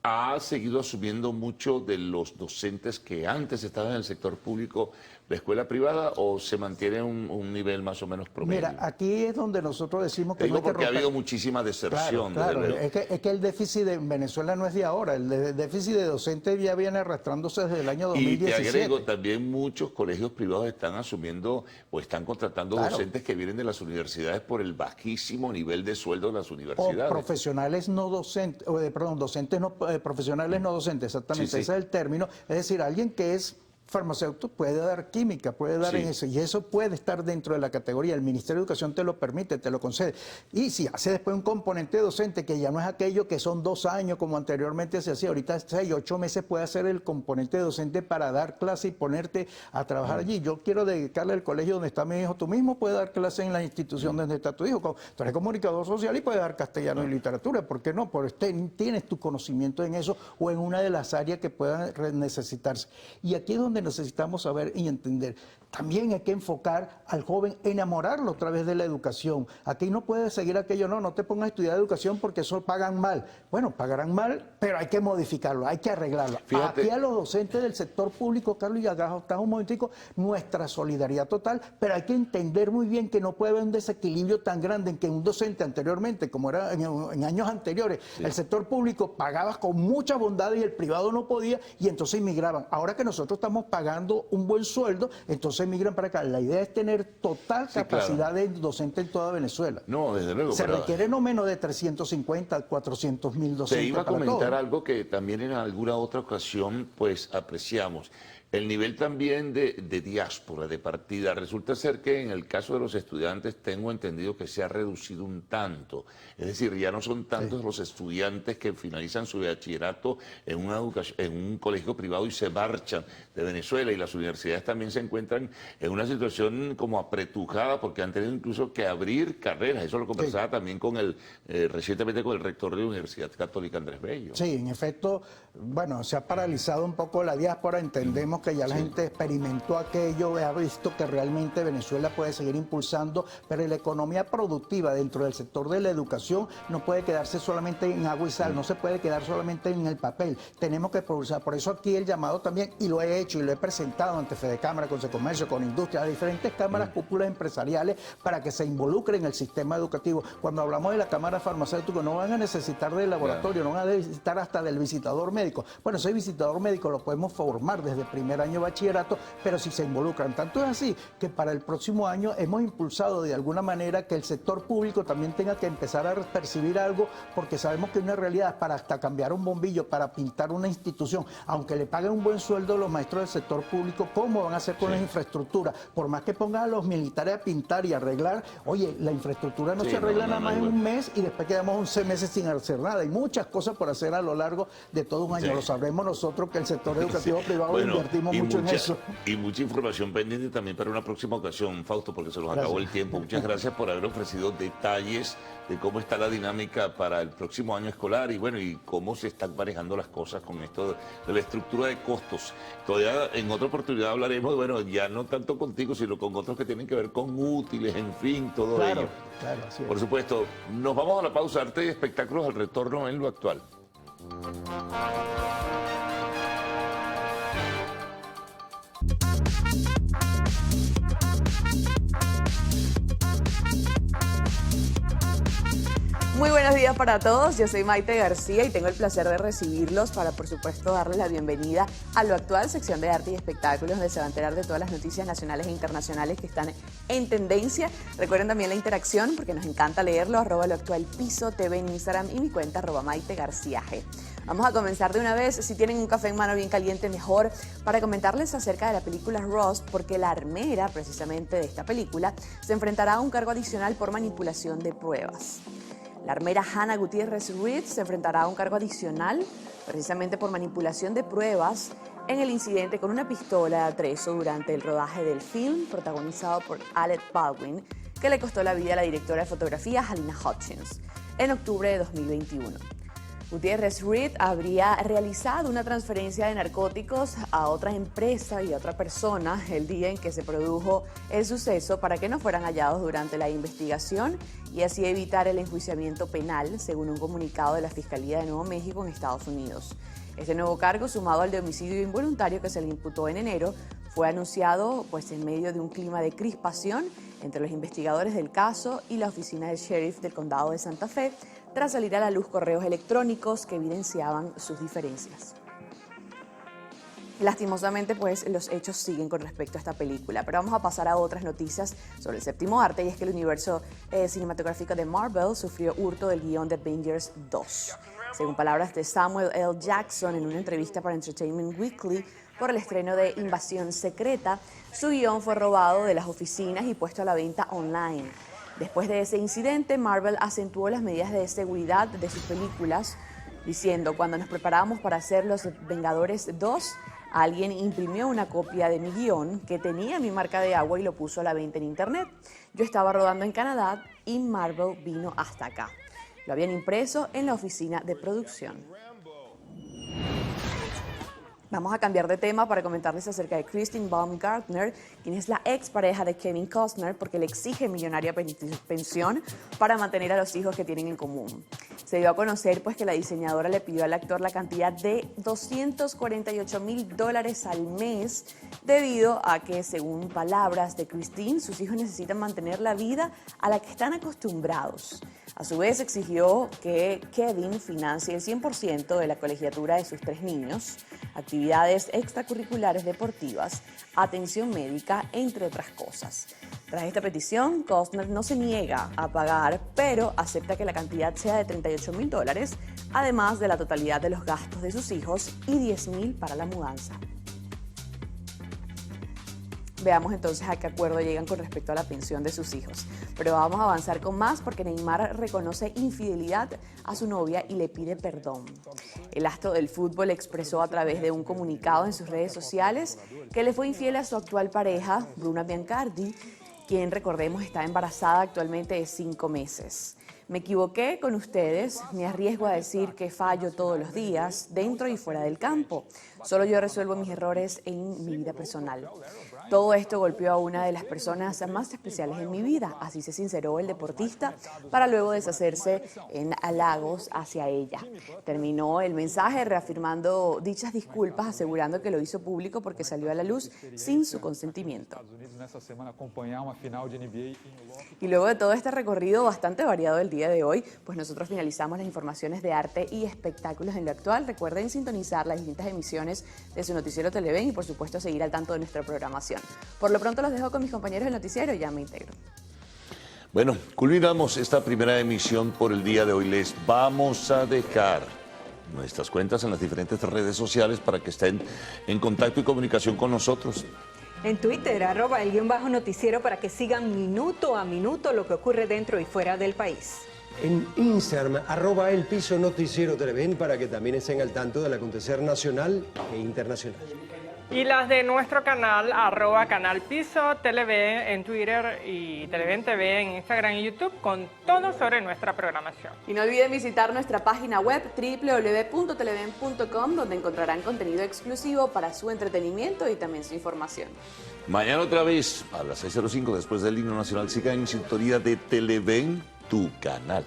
¿Ha seguido asumiendo mucho de los docentes que antes estaban en el sector público la escuela privada o se mantiene un nivel más o menos promedio? Mira, aquí es donde nosotros decimos que no hay que romper. Ha habido muchísima deserción. Claro, es que el déficit de Venezuela no es de ahora, el déficit de docentes ya viene arrastrándose desde el año 2017. Y te agrego, también muchos colegios privados están asumiendo o están contratando docentes que vienen de las universidades por el bajísimo nivel de sueldo de las universidades. O profesionales no docentes, docentes no profesionales no docentes, exactamente, ese es el término, es decir, alguien que es farmacéutico puede dar química, puede dar en eso, y eso puede estar dentro de la categoría. El Ministerio de Educación te lo permite, te lo concede. Y si hace después un componente docente, que ya no es aquello que son 2 años como anteriormente se hacía, ahorita 6, 8 meses puede hacer el componente docente para dar clase y ponerte a trabajar allí. Yo quiero dedicarle al colegio donde está mi hijo, tú mismo puedes dar clase en la institución donde está tu hijo. Tú eres comunicador social y puedes dar castellano y literatura, ¿por qué no? Porque tienes tu conocimiento en eso o en una de las áreas que puedan necesitarse. Y aquí es donde necesitamos saber y entender. También hay que enfocar al joven, enamorarlo a través de la educación. Aquí no puede seguir aquello, no te pongas a estudiar educación porque eso pagan mal. Bueno, pagarán mal, pero hay que modificarlo, hay que arreglarlo. Fíjate. Aquí a los docentes del sector público, Carlos, y acá un momentico, nuestra solidaridad total, pero hay que entender muy bien que no puede haber un desequilibrio tan grande en que un docente anteriormente, como era en años anteriores, el sector público pagaba con mucha bondad y el privado no podía, y entonces inmigraban. Ahora que nosotros estamos pagando un buen sueldo, entonces migran para acá. La idea es tener total capacidad de docente en toda Venezuela. No, desde luego. Se requiere no menos de 350, 400.000 docentes. Te iba a comentar algo que también en alguna otra ocasión pues apreciamos. el nivel también de diáspora, de partida. Resulta ser que en el caso de los estudiantes tengo entendido que se ha reducido un tanto. Es decir, ya no son tantos los estudiantes que finalizan su bachillerato en un colegio privado y se marchan de Venezuela, y las universidades también se encuentran en una situación como apretujada porque han tenido incluso que abrir carreras. Eso lo conversaba también con recientemente con el rector de la Universidad Católica, Andrés Bello. Sí, en efecto, bueno, se ha paralizado un poco la diáspora. Entendemos que ya la gente experimentó aquello, ha visto que realmente Venezuela puede seguir impulsando, pero la economía productiva dentro del sector de la educación no puede quedarse solamente en agua y sal, no se puede quedar solamente en el papel. Tenemos que progresar. Por eso aquí el llamado también, y lo he hecho y lo he presentado ante Fedecámara, con Comercio, con Industria, a diferentes cámaras, cúpulas empresariales, para que se involucren en el sistema educativo. Cuando hablamos de la cámara farmacéutica, no van a necesitar del laboratorio, no van a necesitar hasta del visitador médico. Bueno, ese visitador médico lo podemos formar desde el primer año de bachillerato, pero si se involucran. Tanto es así que para el próximo año hemos impulsado de alguna manera que el sector público también tenga que empezar a percibir algo, porque sabemos que una realidad, para hasta cambiar un bombillo, para pintar una institución, aunque le paguen un buen sueldo a los maestros del sector público, ¿cómo van a hacer con las infraestructuras? Por más que pongan a los militares a pintar y arreglar, oye, la infraestructura no se arregla nada más en un mes y después quedamos 11 meses sin hacer nada. Hay muchas cosas por hacer a lo largo de todo un año. Lo sabremos nosotros, que el sector educativo privado invertimos mucho en eso. Y mucha información pendiente también para una próxima ocasión, Fausto, porque se nos acabó el tiempo. Muchas gracias por haber ofrecido detalles de cómo está la dinámica para el próximo año escolar y bueno, y cómo se están manejando las cosas con esto de la estructura de costos. Todavía en otra oportunidad hablaremos, bueno, ya no tanto contigo, sino con otros que tienen que ver con útiles, en fin, todo ello. Claro, así es. Por supuesto, nos vamos a la pausa. Arte y espectáculos, al retorno en lo actual. Muy buenos días para todos, yo soy Maite García y tengo el placer de recibirlos para, por supuesto, darles la bienvenida a Lo Actual, sección de arte y espectáculos, donde se va a enterar de todas las noticias nacionales e internacionales que están en tendencia. Recuerden también la interacción, porque nos encanta leerlo, @loactualpiso.tv en Instagram y mi cuenta @MaiteGarcía_G. Vamos a comenzar de una vez. Si tienen un café en mano bien caliente, mejor, para comentarles acerca de la película Rust, porque la armera, precisamente de esta película, se enfrentará a un cargo adicional por manipulación de pruebas. La armera Hannah Gutiérrez Reed se enfrentará a un cargo adicional, precisamente por manipulación de pruebas, en el incidente con una pistola de atrezo durante el rodaje del film, protagonizado por Alec Baldwin, que le costó la vida a la directora de fotografía Halina Hutchins, en octubre de 2021. Gutiérrez Reed habría realizado una transferencia de narcóticos a otra empresa y a otra persona el día en que se produjo el suceso, para que no fueran hallados durante la investigación y así evitar el enjuiciamiento penal, según un comunicado de la Fiscalía de Nuevo México en Estados Unidos. Este nuevo cargo, sumado al de homicidio involuntario que se le imputó en enero, fue anunciado en medio de un clima de crispación entre los investigadores del caso y la oficina del sheriff del condado de Santa Fe, tras salir a la luz correos electrónicos que evidenciaban sus diferencias. Lastimosamente, los hechos siguen con respecto a esta película, pero vamos a pasar a otras noticias sobre el séptimo arte, y es que el universo cinematográfico de Marvel sufrió hurto del guión de Avengers 2. Según palabras de Samuel L. Jackson en una entrevista para Entertainment Weekly por el estreno de Invasión Secreta, su guión fue robado de las oficinas y puesto a la venta online. Después de ese incidente, Marvel acentuó las medidas de seguridad de sus películas, diciendo: cuando nos preparábamos para hacer Los Vengadores 2, alguien imprimió una copia de mi guión que tenía mi marca de agua y lo puso a la venta en internet. Yo estaba rodando en Canadá y Marvel vino hasta acá. Lo habían impreso en la oficina de producción. Vamos a cambiar de tema para comentarles acerca de Christine Baumgartner, quien es la expareja de Kevin Costner, porque le exige millonaria pensión para mantener a los hijos que tienen en común. Se dio a conocer que la diseñadora le pidió al actor la cantidad de $248,000 al mes, debido a que, según palabras de Christine, sus hijos necesitan mantener la vida a la que están acostumbrados. A su vez, exigió que Kevin financie el 100% de la colegiatura de sus 3 niños, actividades extracurriculares deportivas, atención médica, entre otras cosas. Tras esta petición, Costner no se niega a pagar, pero acepta que la cantidad sea de $38,000, además de la totalidad de los gastos de sus hijos y $10,000 para la mudanza. Veamos entonces a qué acuerdo llegan con respecto a la pensión de sus hijos. Pero vamos a avanzar con más porque Neymar reconoce infidelidad a su novia y le pide perdón. El astro del fútbol expresó a través de un comunicado en sus redes sociales que le fue infiel a su actual pareja, Bruna Biancardi, quien, recordemos, está embarazada actualmente de 5 meses. Me equivoqué con ustedes, me arriesgo a decir que fallo todos los días, dentro y fuera del campo. Solo yo resuelvo mis errores en mi vida personal. Todo esto golpeó a una de las personas más especiales en mi vida, así se sinceró el deportista para luego deshacerse en halagos hacia ella. Terminó el mensaje reafirmando dichas disculpas, asegurando que lo hizo público porque salió a la luz sin su consentimiento. Y luego de todo este recorrido bastante variado del día de hoy, pues nosotros finalizamos las informaciones de arte y espectáculos en lo actual. Recuerden sintonizar las distintas emisiones de su noticiero Televen y por supuesto seguir al tanto de nuestra programación. Por lo pronto los dejo con mis compañeros del noticiero y ya me integro. Bueno, culminamos esta primera emisión por el día de hoy. Les vamos a dejar nuestras cuentas en las diferentes redes sociales para que estén en contacto y comunicación con nosotros. En Twitter, @el_noticiero para que sigan minuto a minuto lo que ocurre dentro y fuera del país. En Instagram, @el_noticiero Televen para que también estén al tanto del acontecer nacional e internacional. Y las de nuestro canal, @Canal Piso, Televen en Twitter y Televen TV en Instagram y YouTube, con todo sobre nuestra programación. Y no olviden visitar nuestra página web www.televen.com, donde encontrarán contenido exclusivo para su entretenimiento y también su información. Mañana otra vez, a las 6:05, después del himno nacional, sigan en sintonía de Televen, tu canal.